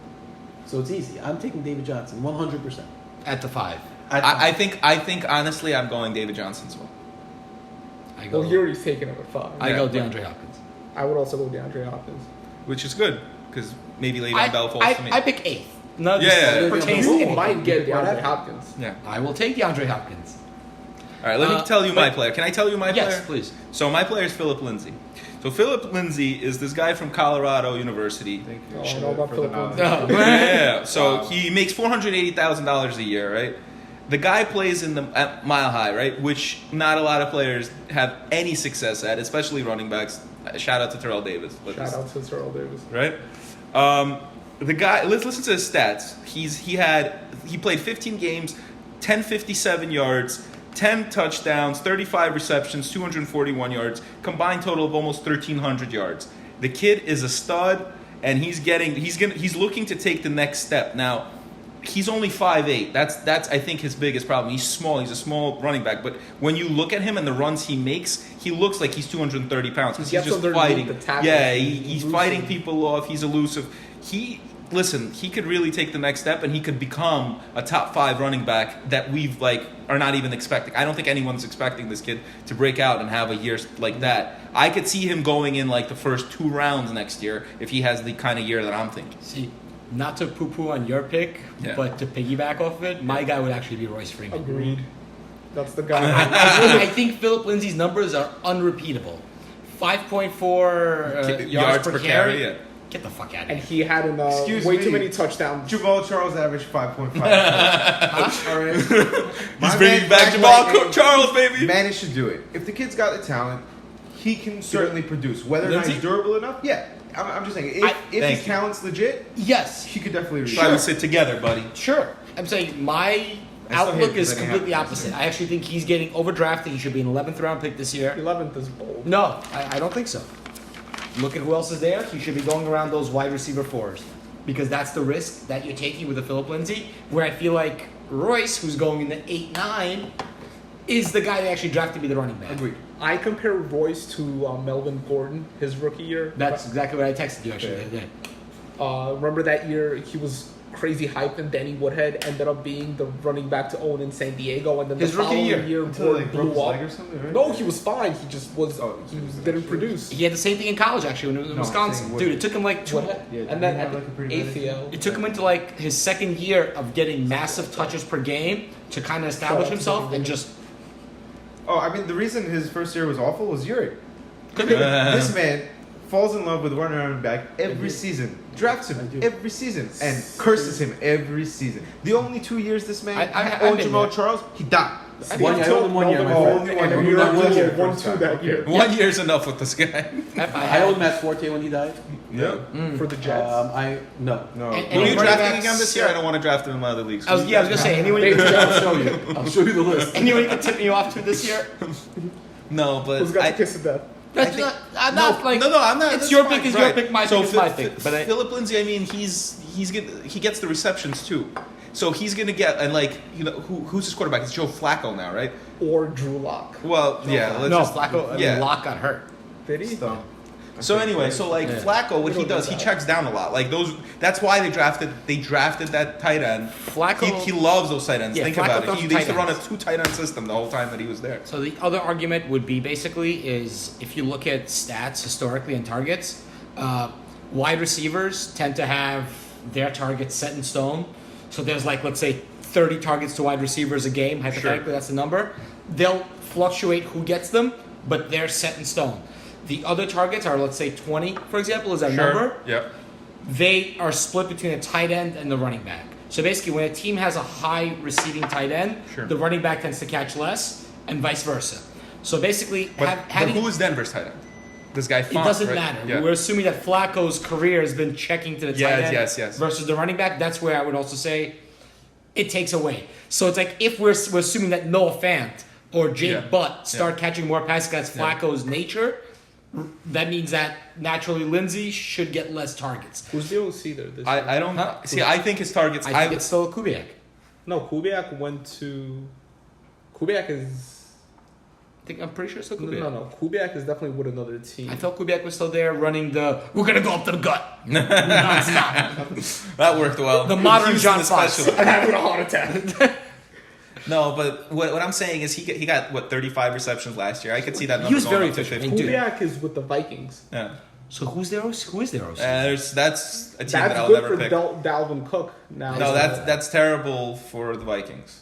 So it's easy. I'm taking David Johnson 100%. At the 5. I think honestly, I'm going David Johnson as well. I go. Well, Yuri's taking him at 5. I Yeah. go DeAndre Hopkins. I would also go DeAndre Hopkins. Which is good because maybe Le'Veon Bell falls to me. I pick 8th. No, Yeah, yeah, yeah. pertains to You anything. might get DeAndre Whatever. Hopkins. Yeah. I will take DeAndre Hopkins. All right, let me tell you my player. Can I tell you my Yes, player? please. So my player is Philip Lindsay. So Philip Lindsay is this guy from Colorado University. Thank you Oh, I know about for the Philip knowledge. Lindsay. Yeah. So Wow. he makes $480,000 a year, right? The guy plays in the at Mile High, right? Which not a lot of players have any success at, especially running backs. Shout out to Terrell Davis. But Shout out to Terrell Davis. right? The guy. Let's listen to his stats. He played 15 games, 1057 yards, 10 touchdowns, 35 receptions, 241 yards, combined total of almost 1,300 yards. The kid is a stud, and he's looking to take the next step. Now, he's only 5'8". That's I think his biggest problem. He's small. He's a small running back. But when you look at him and the runs he makes, he looks like he's 230 pounds because he's just fighting. Yeah, he's fighting people off. He's elusive. He could really take the next step, and he could become a top 5 running back that we've are not even expecting. I don't think anyone's expecting this kid to break out and have a year like that. I could see him going in the first 2 rounds next year if he has the kind of year that I'm thinking. See, not to poo-poo on your pick, but to piggyback off of it, my guy would actually be Royce Freeman. Agreed. That's the guy. I think Philip Lindsay's numbers are unrepeatable. 5.4 yards per carry. Yeah. Get the fuck out of And here. he had too many touchdowns. Jamal Charles averaged 5.5. All right. He's bringing back Jamal Charles, baby. Managed to do it. If the kid's got the talent, he can certainly produce. Whether or not he's durable enough, yeah. I'm just saying, if his talent's legit, Yes. he could definitely reach. Try to sit together, buddy. Sure. I'm saying my outlook is completely opposite. I actually think he's getting overdrafted. He should be an 11th round pick this year. 11th is bold. No, I don't think so. Look at who else is there. He should be going around those wide receiver 4s because that's the risk that you're taking with a Philip Lindsay. Where I feel like Royce, who's going in the 8-9, is the guy that actually drafted to be the running back. Agreed. I compare Royce to Melvin Gordon, his rookie year. That's exactly what I texted you actually. Okay. Yeah. Remember that year he was crazy hyped and Danny Woodhead ended up being the running back to own in San Diego, and then His the rookie following year Until Gordon broke his blew leg or up. something, right? No, he was fine. He just was. Didn't produce. He had the same thing in college actually when he was in No, Wisconsin. saying Dude, it took him like 2. Woodhead. Yeah, And then didn't he at have, a pretty bad ACL. It took him into like his second year of getting massive touches per game to kind of establish himself and just. Oh, I mean, the reason his first year was awful was Uric. Could be. This man falls in love with running around back every season, drafts him every season, and curses him every season. The only 2 years this man I've owned been Jamal there. Charles, he died. I told him 1 year. Only one And year. you're not He good. won 2 that year 1 year's enough with this guy. I owned Matt Forte when he died. Yeah. for the Jets. No. And Are you running drafting backs- again this year? I don't want to draft him in my other leagues. I was gonna say anyone you I'll show you. I'll show you the list. anyone you can tip me off to this year. No, but Who's got the kiss of death? That's think- not. I'm not like. no, I'm not. It's that's your fine, pick. Is right. your pick. My So pick is my pick. But Philip Lindsay, I mean, he gets the receptions too. So he's gonna get who's his quarterback? It's Joe Flacco now, right? Or Drew Lock. Well, yeah. Let's no, just, Flacco. I mean, yeah. Locke got hurt. Did he? Stump. So anyway, Flacco, what he does, he checks down a lot. That's why they drafted that tight end. Flacco- he loves those tight ends. Yeah, Think Flacco about it. throws They used to tight run a ends. 2 tight end system the whole time that he was there. So the other argument would be basically is if you look at stats historically and targets, wide receivers tend to have their targets set in stone. So there's let's say 30 targets to wide receivers a game. Hypothetically, that's the number. They'll fluctuate who gets them, but they're set in stone. The other targets are, let's say, 20, for example, is that number. Yep. They are split between a tight end and the running back. So basically, when a team has a high receiving tight end, Sure. the running back tends to catch less, and vice versa. So basically, But having who is Denver's tight end? This guy. it doesn't matter. Yeah. We're assuming that Flacco's career has been checking to the tight end yes. versus the running back. That's where I would also say it takes away. So it's like if we're assuming that Noah Fant or Jake Yeah. Butt start catching more passes, that's Yeah. Flacco's nature. That means that naturally Lindsay should get less targets. Who's the OC there? This year? I don't see. I think his targets. I think it's still Kubiak. No, Kubiak went to. Kubiak is. I'm pretty sure it's still No, Kubiak. no. Kubiak is definitely with another team. I thought Kubiak was still there running the. We're gonna go up to the gut. No, it's not. That worked well. The modern He was in John the Fox. special. I'm having a heart attack. No, but what I'm saying is he got 35 receptions last year. I could see that number was going very up to efficient. 50. Dude. Kubiak is with the Vikings. Yeah. So who's their OC? Who is their OC? That's a team that That's I'll good never for pick. Dalvin Cook. Now, No, that's terrible for the Vikings.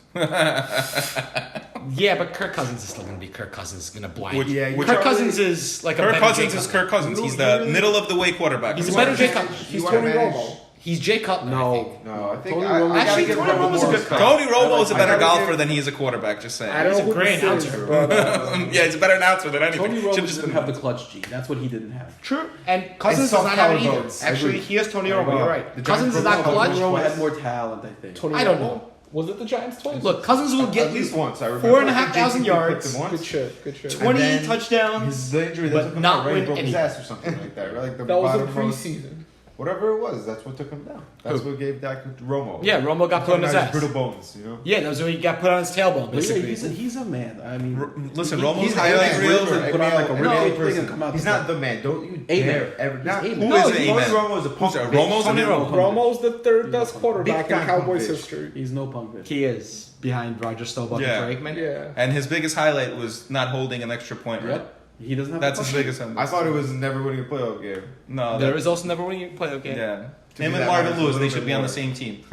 Yeah, but Kirk Cousins is still going to be Kirk Cousins. Is going to blind. Which- Yeah, which Kirk are- Cousins is like a Kirk better Cousins Jay is Cutler. Kirk Cousins. He's You the really- middle of the way quarterback. He's a That's better what Jay I'm Cutler. saying. He's You wanna Tony manage- Romo. He's Jay Cutler. I think. No, I think Tony I Romo- gotta Actually, give Tony Romo Romo's a more good respect. Tony Romo is a I better gotta golfer give- than he is a quarterback. Just saying. I don't He's know a who great this is, announcer. but, Yeah, he's a better announcer than anything. Tony Romo Should've just didn't been- have the clutch G. That's what he didn't have. True. And Cousins soft does not have it power either. votes. Actually, Agreed. he has Tony There you Romo. go. You're right. The Cousins is Giants not were clutch. Tony Romo had more talent, I think. Tony I don't Romo. know. Was it the Giants twice? Look, Cousins will get At you least once. I remember. 4,500 JT yards. clipped him once. Good shit. Good shit. 20 And then touchdowns. The injury that but took him not out, right? win He broke his any. ass or something like that, right? Like the That was in bottom most- preseason. Whatever it was, that's what took him down. That's Who? what gave Dak Romo. Yeah, Romo got put on his ass. Brittle bones, you know. Yeah, that was when he got put on his tailbone, But yeah, basically. he's a man. I mean, Listen, he- Romo's he's highlight a man. reels and put on like a No, really no, thing and come out. he's the not top. the man. Don't you A dare man. ever. Not, He's a Who man. is Tony a man? Romo is a punk. Who's that? bitch. Romo's Tony a man? Romo. Romo's the third best quarterback in Big time Cowboys bitch. history. He's no punk bitch. He is behind Roger Staubach Yeah. and Bregman. Yeah. And his biggest highlight was not holding an extra point, right? Yep. He doesn't have. That's a his punch. biggest highlight. I thought it was never winning a playoff game. No, There that, is also never winning a playoff game. yeah. To Him be and that Marvin honest, a Lewis, they little should bit be on the more. same team.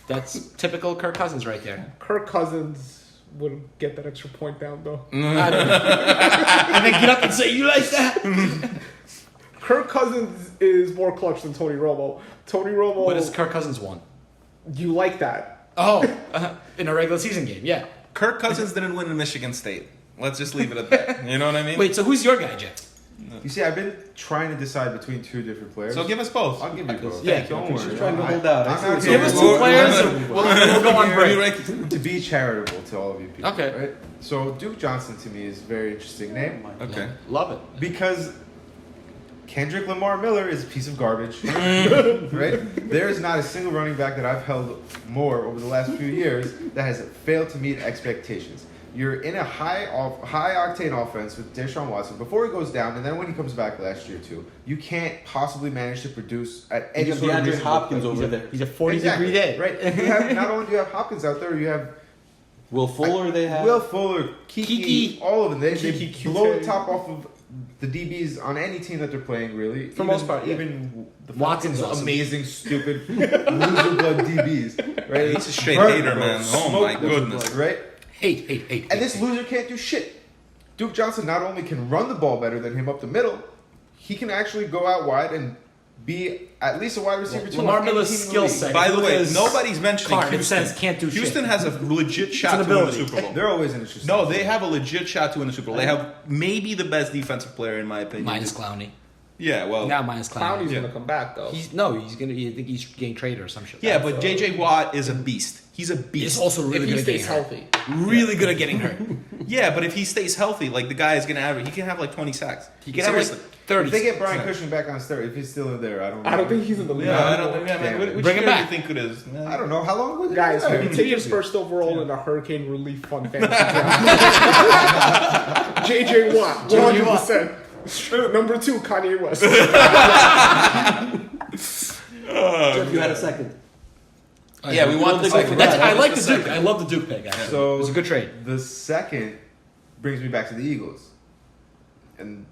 That's typical Kirk Cousins right there. Kirk Cousins wouldn't get that extra point down though. I don't know. And then get up and say, you like that? Kirk Cousins is more clutch than Tony Romo. Tony Romo, What has Kirk Cousins won? you like that? Oh, in a regular season game, yeah. Kirk Cousins didn't win in Michigan State. Let's just leave it at that. You know what I mean? Wait, so who's your guy, Jeff? You see, I've been trying to decide between two different players. So give us both. I'll give you both. Yeah, don't she's worry. trying to hold out. I see I'm what not you're Give us saying- two players and we'll go on break. To be charitable to all of you people. Okay. Right? So Duke Johnson to me is a very interesting name Okay. Love it. because Kendrick Lamar Miller is a piece of garbage. Right? There is not a single running back that I've held more over the last few years that has failed to meet expectations. You're in a high octane offense with Deshaun Watson before he goes down, and then when he comes back last year too, you can't possibly manage to produce at any You got sort of DeAndre reasonable Hopkins clip. over there. He's a 40 Exactly, degree day. right? You have, not only do you have Hopkins out there, you have Will Fuller, they have. Will Fuller, Kiki, all of them. They Kiki, blow QK. the top off of the DBs on any team that they're playing, really. For most part, yeah. Even the Watson's Falcons, awesome. amazing, stupid, loser blood DBs. Right? He's a straight Burn hater, them, man. Oh smoke my them, goodness. Right? Hate. And this loser can't do shit. Duke Johnson not only can run the ball better than him up the middle, he can actually go out wide and be at least a wide receiver too. Lamar on any Miller's team in the skill league. set. By the Look at way, his nobody's mentioning card. It Houston. says can't do shit. Houston has a legit shot an to win the ability. Super Bowl. They're always interesting. No, they have a legit shot to win the Super Bowl. They have maybe the best defensive player in my opinion. Minus Clowney. Yeah, well. Now minus Clowney. Clowney's Yeah. gonna come back though. He's gonna. I think he's getting traded or some shit. Yeah, but JJ Watt is a beast. He's a beast. He's also really if good he at getting stays hurt. healthy. Really good at getting hurt. Yeah, but if he stays healthy, like the guy is gonna average, he can have like 20 sacks. He can have like Seriously. 30. If they get Brian Cushing back on steroids, if he's still in there, I don't know. I don't think he's in the league. Yeah, I don't anymore. think. Yeah, man, Damn. which Bring him year back. do you think it is? I don't know. How long was it? Guys, there? who takes first overall in the Hurricane Relief Fund fantasy draft? JJ Watt, 100%. Number 2, Kanye West. Jeff, you had a second. Yeah, we want the second. I like the Duke. I love the Duke pick. Actually. So it was a good trade. The second brings me back to the Eagles, and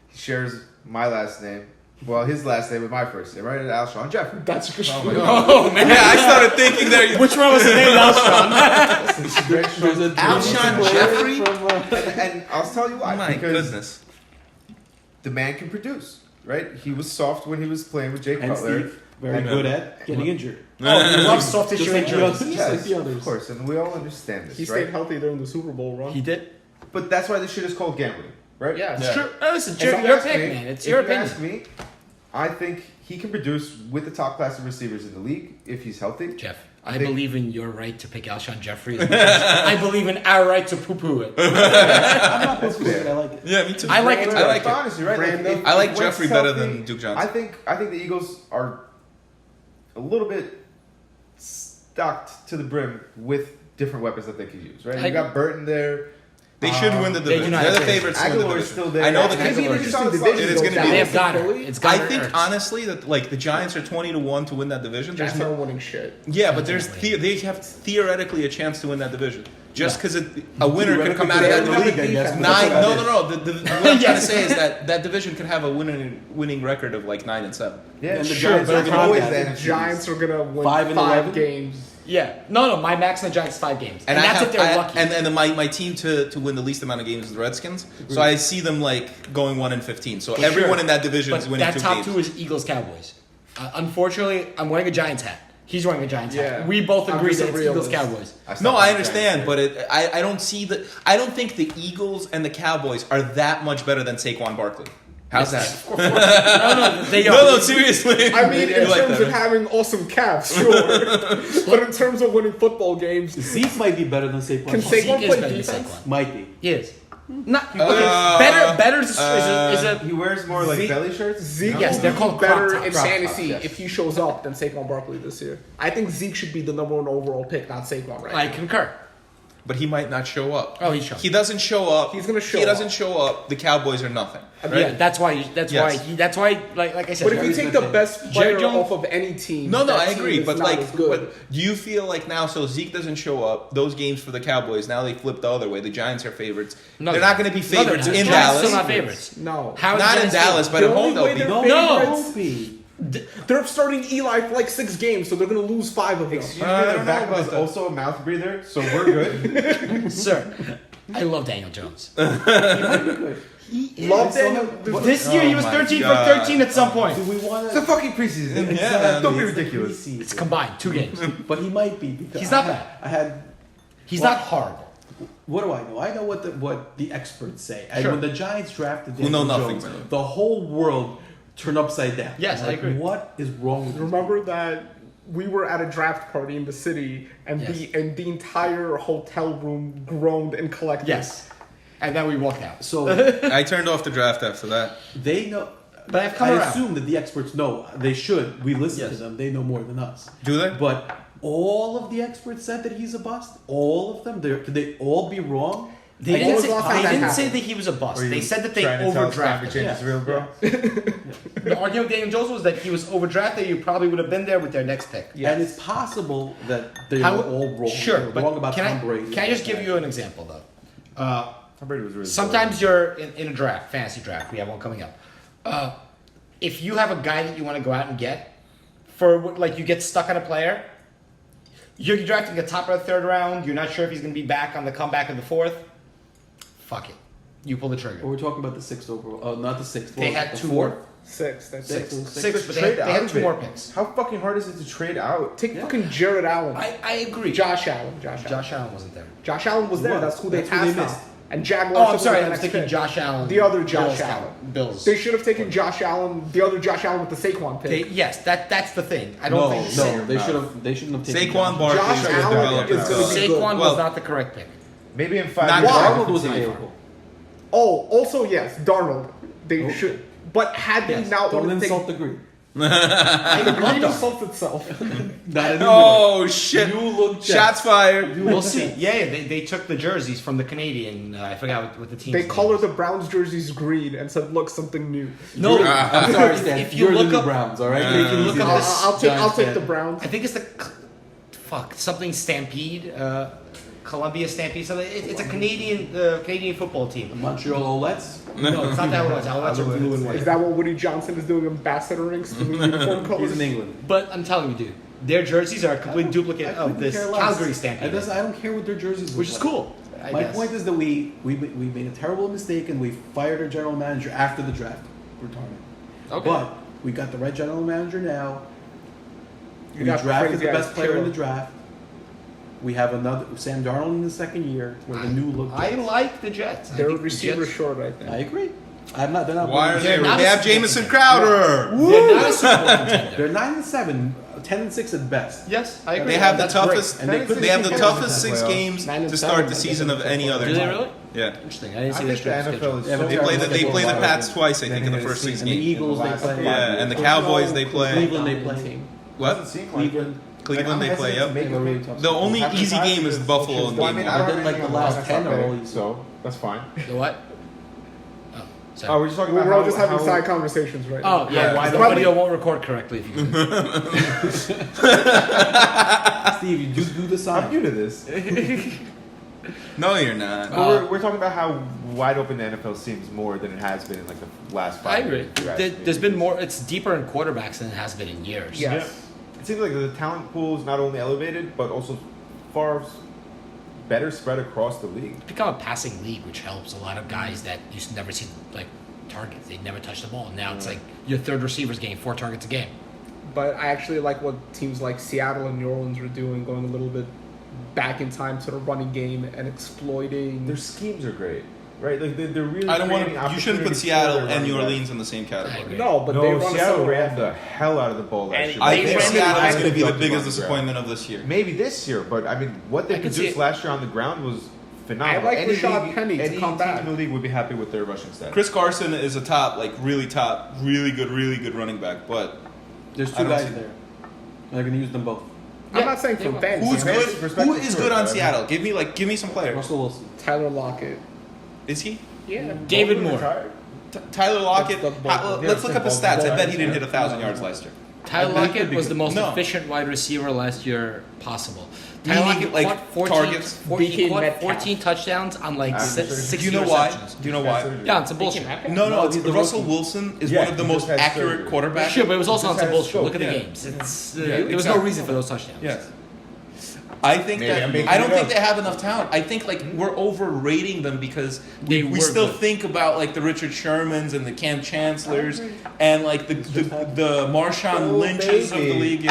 he shares my last name. Well, his last name with my first name, right? Alshon Jeffrey. That's a good Oh man. Yeah, I started thinking there. Which one was the name? Alshon. There's a Alshon Jeffrey? And I'll tell you why. My because goodness. the man can produce, right? He was soft when he was playing with Jake And Cutler. Steve, very good at getting injured. Oh, he loves soft Just tissue like the injuries. others. Just Yes, like the others. of course, and we all understand this, He right? stayed healthy during the Super Bowl run. He did. But that's why this shit is called gambling, right? Yeah, Yeah. True. Oh, listen, If Jeff, you your ask pick, me- man. It's if your you opinion. ask me, I think he can produce with the top class of receivers in the league if he's healthy. Jeff, I think- believe in your right to pick Alshon Jeffrey. As much as I believe in our right to poo-poo it. I'm not supposed to say it, I like it. Yeah, me too. I like it. I like it. Honestly, right? Brandon. if I like Wentz Jeffrey is better healthy, than Duke Johnson. I think the Eagles are a little bit stocked to the brim with different weapons that they could use, right? I- You got Burton there. They should win the They do division. not They're the have to. favorites to win the Aguilar's division. still there. I know the That's Eagles. an interesting division. It is gonna be They have Eagles. Goddard. It's I Goddard. think Ertz. honestly that like the Giants are 20-1 to win that division. There's Giants no, aren't winning shit. yeah, but there's they have theoretically a chance to win that division. Just because a winner could come out of that Theoretically, division. I guess, but Nine. that's No, about no, no. What I'm trying to say is that division could have a winning record of like 9-7. Yeah, And the sure, Giants but are it's gonna always have the that. The NFC. Giants are gonna win 5 and 5 11? games. Yeah. No, my max on the Giants is 5 games. And, I that's have, if they're lucky. And my team to win the least amount of games is the Redskins. So I see them like going 1-15. So For everyone sure. in that division is but winning that 2 top games. 2 is Eagles Cowboys. Unfortunately, I'm wearing a Giants hat. He's wearing a Giants hat. Yeah. We both I'm agree just that a it's Eagles realist. Cowboys. No, I understand, but I don't see I don't think the Eagles and the Cowboys are that much better than Saquon Barkley. How's that? No, they are. No, seriously. I mean, in You like terms that, of right? having awesome caps, sure. But in terms of winning football games, Zeke might be better than Saquon. Can Zeke Saquon is play better than defense? Saquon. Might be. He is. Not better is a He wears more like Zeke- belly shirts. Zeke Yes, will they're be called better crop in tops. fantasy Yes. if he shows up than Saquon Barkley this year. I think Zeke should be the number 1 overall pick, not Saquon right I now. concur. But he might not show up. Oh, he's showing. He doesn't show up. He's gonna show He doesn't up. show up. The Cowboys are nothing. Right? Yeah, that's why. That's why. Like I said. But if you Jerry's take good the thing. best Jerry player Jones- off of any team, No, that I team agree. is But not like, as good. what, do you feel like now? So Zeke doesn't show up. Those games for the Cowboys now they flip the other way. The Giants are favorites. No, they're not going to be no, they're favorites not. in Giants Dallas. Still not favorites. No. How is Not in Giants Dallas, still- but The at home only they'll way be. they're No. favorites- They're starting Eli for like 6 games, so they're going to lose 5 of them. Excuse I me, don't the know backup about is that. also a mouth breather, so we're good. Sir, I love Daniel Jones. Love Daniel. This year he was my 13 God. for 13 at some point. Do we want It's a fucking preseason. Yeah, Don't be It's the ridiculous. preseason. It's combined 2 games. But he might be because He's not I had- bad. I had. He's Well- not horrible. What do I know? I know what the experts say. And Sure. when the Giants drafted Who know Daniel nothing, Jones, really. the whole world turned upside down. Yes, I Like, agree. What is wrong with this? Remember that we were at a draft party in the city, and Yes. the entire hotel room groaned and collected. Yes. And then we walked out. So I turned off the draft after that. they know. But I've come I around. assume that the experts know. They should. We listen to Yes. them. They know more than us. Do they? But all of the experts said that he's a bust. All of them. Could they all be wrong? They When didn't, was say, the last time they that didn't say happened? that he was a bust. Were They you said that they trying to tell us climate overdrafted change him. is real, bro? The argument with Daniel Jones was that he was overdrafted. You probably would have been there with their next pick. And it's possible that they How- were all wrong. Sure, They were but wrong about can Tom I, Brady. Can I just give you an example though? Tom Brady was really Sometimes you're in a draft, fantasy draft. We have one coming up. If you have a guy that you want to go out and get, like you get stuck on a player, you're drafting the top of the 3rd round. You're not sure if he's going to be back on the comeback of the 4th. Fuck it, you pull the Or trigger. we're talking about the 6th overall. Not the 6th. They what was had it, the 2 4th? more. 6. That's Six. 6. Six, but trade they out had of 2 it. more picks. How fucking hard is it to trade out? Take fucking Jared Allen. I agree. Josh Allen. Josh Allen. Josh Allen wasn't there. Josh Allen was there. was. That's who they That's who they passed on. missed. And Jaguars. Oh, I'm took sorry. the I was next thinking pick. Josh Allen. The other Josh Bills Allen. Bills. They should have taken Josh Allen, the other Josh Allen with the Saquon pick. Yes, that's the thing. I don't think No, they should have. They shouldn't have taken Saquon Barkley Josh was Allen developed is as gonna well. be Saquon Well- was not the correct pick. Maybe in 5 Not years. Why? Darnold was available. Oh, also yes, Darnold. They should, but had they Yes, not don't wanted to insult take, the Greek. the green insults itself. Not anymore. Oh shit! You look Shots fired. We'll see. Yeah, they took the jerseys from the Canadian. I forgot what the team. They colored the Browns jerseys green and said, "Look, something new." No, I'm sorry, Stan. If you You're the look new up- Browns, all right? Uh, Make it easy look up on this- us, I'll Giants take the fan. Browns. I think it's the something Stampede, Columbia Stampede. Something. It's a Canadian football The team. Montreal Olets. No, it's not that one. Alouettes are blue and Is white. that what Woody Johnson is doing? Ambassador rings for the uniform colors. He's in England. But I'm telling you, dude, their jerseys are a complete duplicate I of couldn't this care less. Calgary Stampede, I don't care what their jerseys look which is like. cool. I My guess. point is that we made a terrible mistake and we fired our general manager after the draft. Retarded. Okay. But we got the right general manager now. You We got drafted the crazy best ass player in killer. the draft. We have another Sam Darnold in the second year. We're the new look. I Jets. like the Jets. I They're think the receiver Jets- short, I think. I agree. I'm not. They're not. Why are they? They're not They a have Super Bowl Jamison contender. Crowder. They're not a Super Bowl contender. They're 9-7, 10-6 at best. Yes, I agree. They have the That's great. toughest. And they could- They have the They toughest could- 6 games 9 and to 7, start the I season guess. of any other Do they team. really? Yeah. Interesting. I didn't I see their think the strength schedule. NFL is Yeah, so but They play the Pats twice, I think, in the first 6 And the games. Eagles, they play. Yeah, and the Cowboys they play. Cleveland, they play. What? Cleveland. Cleveland they play. Yep. They have a really tough The only easy game is Buffalo and Well, I Game mean, One. I don't But then, have like, anything the on last that's 10 not are bad, all easy. so that's fine. The what? Oh, Oh, sorry. we're just talking about We're all how- just having how- side conversations right Oh, now. yeah. why The don't video won't record correctly if you do. Steve, you do the I'm sign. new to this. No, you're not. But we're talking about how wide open the NFL seems more than it has been in like the last 5 I agree. years. You guys There's maybe. been more. It's deeper in quarterbacks than it has been in years. Yes. It seems like the talent pool is not only elevated, but also far better spread across the league. It's become a passing league, which helps a lot of guys that used to never see like targets. They never touch the ball. Now it's like your third receiver's getting 4 targets a game. But I actually like what teams like Seattle and New Orleans are doing, going a little bit back in time to the running game and exploiting. Their schemes are great. right? Like they're really. I don't want creating to. You shouldn't put opportunities for Seattle their and running New backs. Orleans in the same category. No, but they No, run Seattle similar ran offense. the hell out of the ball last And year. I They think ran Seattle's the going to be the Productive biggest on the ground. disappointment of this year. Maybe this year, but I mean, what they I can see produced it. last year on the ground was phenomenal. I like Rashad Penny to any come team back. in the league would be happy with their rushing stats. Chris Carson is a top, really good running back. But There's I two don't guys see- there. They're going to use them both. I'm not saying from fantasy. who's good? Respect Who to is Troy, good on but- Seattle? Give me some players. Russell Wilson. Tyler Lockett. Is he? Yeah. David Baldwin Moore. retired? Tyler Lockett. Doug Baldwin. Let's look up his stats. I bet he didn't hit 1,000 yards last year. Tyler I think he Lockett could be was good. the most No. efficient wide receiver last year possible. Meaning, Tyler Lockett like, caught 14, targets? 14, DK caught Metcalf. 14 touchdowns on like After 60 Do you know why? receptions. Do you know why? Yeah, it's a bullshit. No, No, it's he's the Russell rookie. Wilson is Yeah, one of the he most just had accurate surgery. quarterbacks. Sure, but it was also on Just some had a bullshit. stroke. Look at the Yeah. games. It's, Yeah, there was no exactly. reason for those touchdowns. Yes. I think Maybe I'm making I don't it think up. they have enough talent. I think we're overrating them because They we were still good. think about the Richard Shermans and the Cam Chancellors and the Marshawn Oh, Lynches of the baby. league.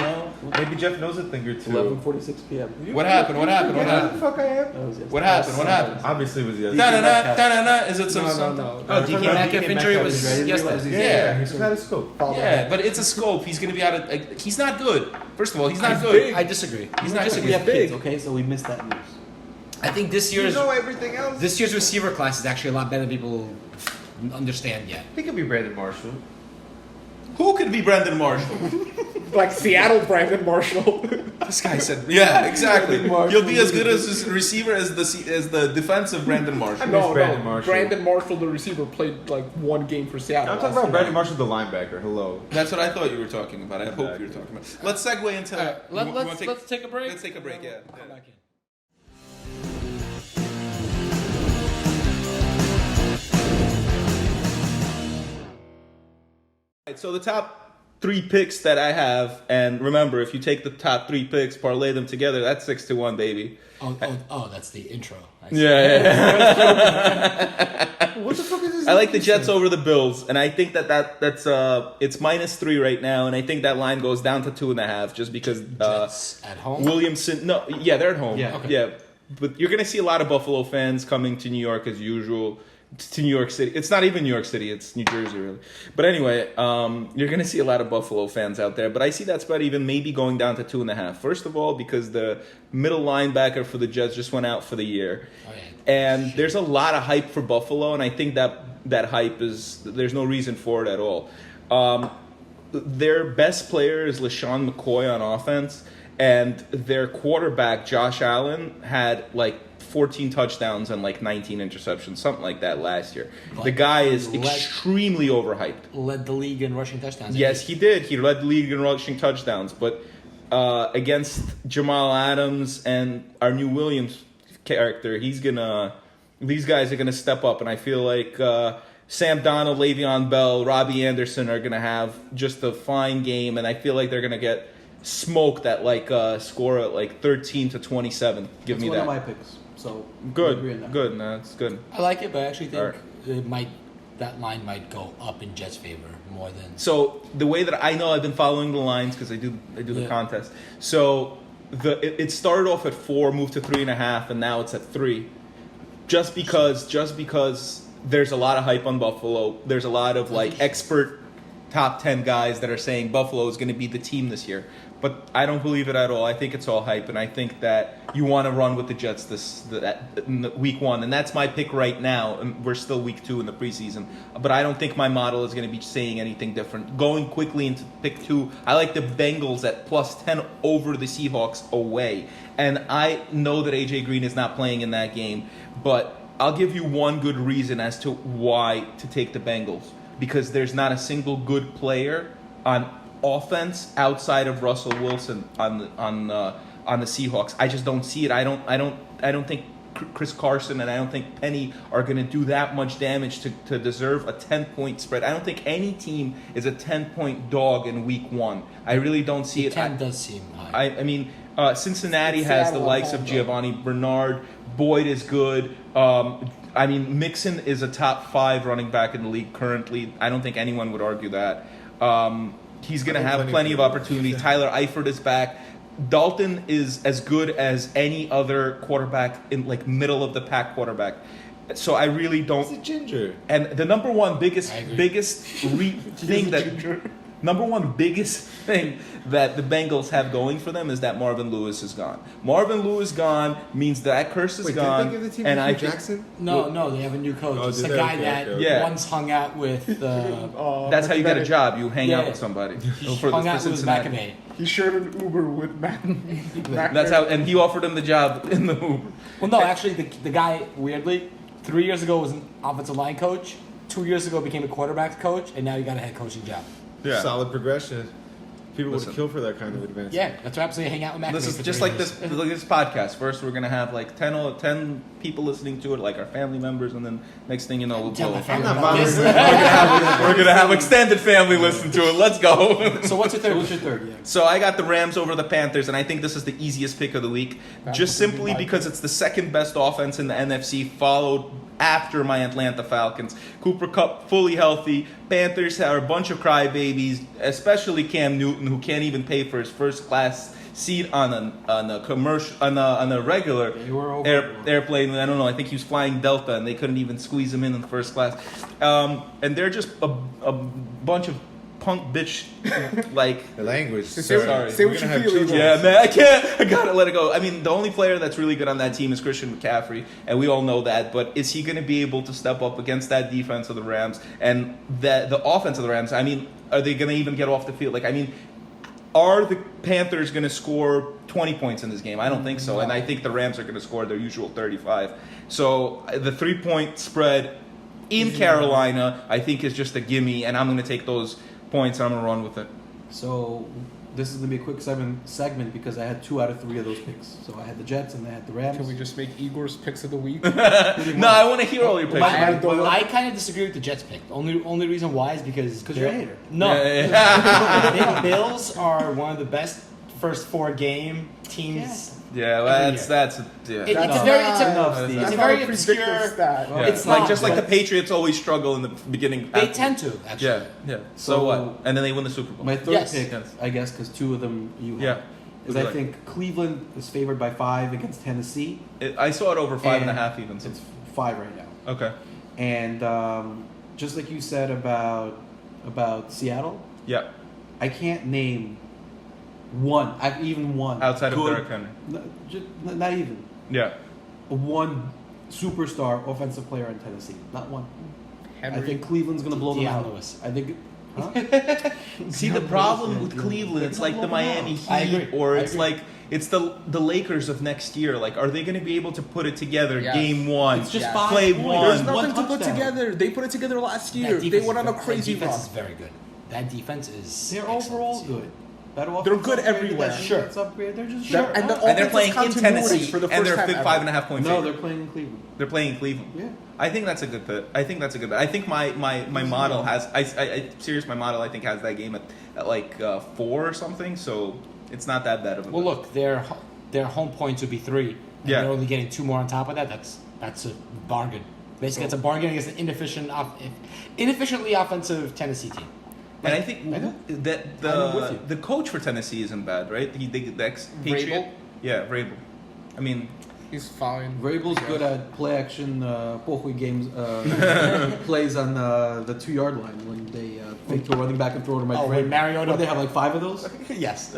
Maybe Jeff knows a thing or two. 11:46 p.m. What happened? What happened? What You know who happened? the fuck I am? That was yesterday. What happened? What happened? Obviously, it was yesterday. Da-na-na, da-na-na. Is it some No, something? no. Oh, DK Metcalf injury was yesterday. Yeah. He's just had a scope. Yeah, but it's a scope. He's going to be out of. He's not good. First of all, he's not He's good. big. I disagree. He's not We good. have kids, okay? So we missed that news. I think this You year's know everything else. receiver class is actually a lot better than people understand yet. He could be Brandon Marshall. Who could be Brandon Marshall? Like Seattle Brandon Marshall. This guy said, "Yeah, exactly. Brandon Marshall. You'll be as good as a receiver as the defensive Brandon Marshall." no, Brandon Marshall. Brandon Marshall, the receiver, played like one game for Seattle. I'm talking about Brandon Marshall, the linebacker. Hello. That's what I thought you were talking about. I hope you were talking about. Let's segue into. All right, you wanna let's take a break. Let's take a break. Yeah. Come back in. Right, so the top 3 picks that I have, and remember, if you take the top 3 picks, parlay them together, that's 6-1, baby. Oh, that's the intro. I see. Yeah. What the fuck is this? I like the Jets over the Bills, and I think that's it's -3 right now, and I think that line goes down to 2.5 just because Jets at home. Williamson. No, yeah, they're at home. Yeah. Okay. Yeah, but you're gonna see a lot of Buffalo fans coming to New York as usual. To New York City. It's not even New York City. It's New Jersey, really. But anyway, you're going to see a lot of Buffalo fans out there. But I see that spread even maybe going down to 2.5. First of all, because the middle linebacker for the Jets just went out for the year. Oh, yeah. And there's a lot of hype for Buffalo, and I think that hype there's no reason for it at all. Their best player is LaShawn McCoy on offense, and their quarterback, Josh Allen, had 14 touchdowns and 19 interceptions, something like that last year. The guy is extremely overhyped. Led the league in rushing touchdowns. Yes, he did. He led the league in rushing touchdowns, but against Jamal Adams and our new Williams character, these guys are gonna step up, and I feel like Sam Donald, Le'Veon Bell, Robbie Anderson are gonna have just a fine game, and I feel like they're gonna get smoked at score at 13-27. Give That's me one that. of my picks. So we agree on that. Good. No, that's good. I like it, but I actually think All that line might go up in Jets' favor more than. So the way that I know, I've been following the lines because I do the Yeah. contest. So it started off at 4, moved to 3.5, and now it's at 3. Just because there's a lot of hype on Buffalo. There's a lot of expert top 10 guys that are saying Buffalo is going to be the team this year. But I don't believe it at all. I think it's all hype, and I think that you want to run with the Jets in the week 1, and that's my pick right now. And we're still week 2 in the preseason, but I don't think my model is going to be saying anything different. Going quickly into pick 2, I like the Bengals at +10 over the Seahawks away, and I know that AJ Green is not playing in that game, but I'll give you one good reason as to why to take the Bengals, because there's not a single good player on offense outside of Russell Wilson on the Seahawks. I just don't see it. I don't think Chris Carson and I don't think Penny are going to do that much damage to deserve a 10-point spread. I don't think any team is a 10-point dog in week 1. I really don't see it. 10 does seem high. I mean, Cincinnati has the Seattle likes at of home, though. Giovanni Bernard. Boyd is good. I mean, Mixon is a top 5 running back in the league currently. I don't think anyone would argue that. He's going to have plenty of opportunities. Tyler Eifert is back. Dalton is as good as any other quarterback in middle of the pack quarterback. So I really He's don't. a ginger. And the number one biggest I agree. biggest thing that the Bengals have going for them is that Marvin Lewis is gone. Marvin Lewis gone means that curse is Wait, gone. didn't they give the team and to I Hugh think Jackson? No, they have a new coach. Oh, it's did the they? guy Okay, that okay. Yeah. once hung out with. that's how you get a job. You hang out Yeah. with somebody. He For hung out with Cincinnati. McAvey. He shared an Uber with Mac. That's how, and he offered him the job in the Uber. Well, no, actually, the guy weirdly 3 years ago was an offensive line coach. 2 years ago became a quarterback coach, and now you got a head coaching job. Yeah. Solid progression. People Listen. would kill for that kind of advance. Yeah, that's what happens when you hang out with McAvey. This is for just 3 like years. this podcast. First, we're gonna have like 10 people listening to it, like our family members, and then next thing you know, we'll Tell go. my We're family not about this. gonna have extended family listen to it. Let's go. So what's your third? What's your third? Yeah. So I got the Rams over the Panthers, and I think this is the easiest pick of the week, just simply because it's the second best offense in the NFC, followed after my Atlanta Falcons. Cooper Kupp fully healthy. Panthers are a bunch of crybabies, especially Cam Newton, who can't even pay for his first class seat on a commercial on a regular You were over. airplane. I don't know. I think he was flying Delta, and they couldn't even squeeze him in the first class. And they're just a bunch of punk bitch like. The language. Say what- Sorry. say We're what gonna you have feel, two yeah. Yeah, man, I can't. I gotta let it go. I mean, the only player that's really good on that team is Christian McCaffrey, and we all know that. But is he going to be able to step up against that defense of the Rams and the offense of the Rams? I mean, are they going to even get off the field? Like, I mean, are the Panthers going to score 20 points in this game? I don't think so, and I think the Rams are going to score their usual 35. So the 3-point spread in Carolina, I think, is just a gimme, and I'm going to take those points and I'm going to run with it. So this is gonna be a quick segment because I had 2 out of 3 of those picks. So I had the Jets and I had the Rams. Can we just make Igor's picks of the week? No, I want to hear all your picks. I kind of disagree with the Jets pick. The only reason why is because Because you're a hater. No, Yeah, the Bills are one of the best first 4 game teams. yeah, well, that's yeah. It's No. a very it's Enough, a, Steve. it's That's a not very a predictive obscure. stat. Yeah. It's like not, just like the but- Patriots always struggle in the beginning. They tend to actually. Yeah, yeah. So, So- what? And then they win the Super Bowl. My third Yes. pick, Yes. I guess, because 2 of them you have, Yeah. is Who'd you I like? think Cleveland is favored by 5 against Tennessee. I saw it over 5.5 And even. So. It's 5 right now. Okay. And just like you said about Seattle, Yeah. I can't name one. I've even one Outside of good- Derrick Henry. Not even Yeah. one superstar offensive player in Tennessee. Not one. Henry. I think Cleveland's gonna blow them Deion out. Lewis. I think. Huh? See, the problem with Cleveland, it's like the Miami I Heat, agree. or I it's agree. like it's the Lakers of next year. Like, are they going to be able to put it together? Yes. Game 1, It's just Yeah. 5 play points. one. There's One nothing to put touchdown. together. They put it together last year. That They defense went on a is- crazy that defense run. is very good. That defense is. They're excellent overall this year. good. That They're offense good upgrade, everywhere. that Sure. defense upgrade, they're just They're- sure. and the And they're offense playing is in continuity Tennessee, for the and first they're time ever. 5.5 point No, favorite. they're playing in Cleveland. They're playing in Cleveland. Yeah. I think that's a good bet. I think that's a good bet. I think my model has my model I think has that game at like 4 or something. So it's not that bad of a Well, bet. look, their home points would be 3. And Yeah. they're only getting 2 more on top of that. That's a bargain. Basically, it's a bargain against an inefficiently offensive Tennessee team. And I think I know. that I'm with you. the coach for Tennessee isn't bad, right? The ex-Patriot. Vrabel? Yeah, Vrabel. I mean, He's fine. Vrabel's good at play action pohui games plays on the 2-yard line when they fake to a running back and throw to my Oh, friend. when Mariota- What, they have like 5 of those. Yes,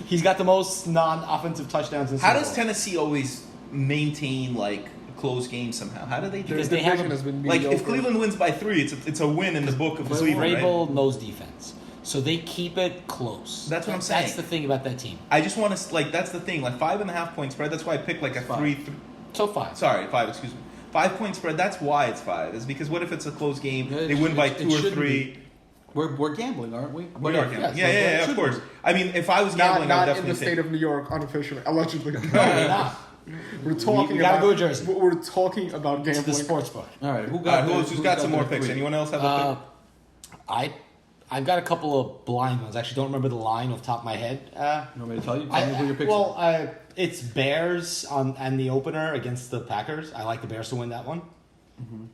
he's got the most non-offensive touchdowns in. how Super does Bowl. Tennessee always maintain like close games somehow? How do they do Because it? they have Division a- has been Like mediocre. if Cleveland wins by 3, it's a win in the book of Cleveland, right? Vrabel knows defense, so they keep it close. That's what I'm That's saying. the thing about that team. I just want to like that's the thing, like 5.5 point spread. That's why I picked like a 3. So 5. Sorry, 5. Excuse me. 5 point spread. That's why it's 5. Is because what if it's a close game? Yeah, They win by it 2 or shouldn't 3. be. We're gambling, aren't we? We are gambling. Yeah, Yeah, so of it course. should I mean, if I was Not, gambling, I would not in definitely the state take. of New York, unofficially, allegedly. No, they're not. We're talking We gotta about. go to Jersey. We're talking about It's gambling. the sports book. All right, who All got? right, who's got some more their picks? 3? Anyone else have a pick? I've got a couple of blind ones. I actually don't remember the line off the top of my head. You want me to tell you? Tell me who your picks are. It's Bears and the opener against the Packers. I like the Bears to win that one.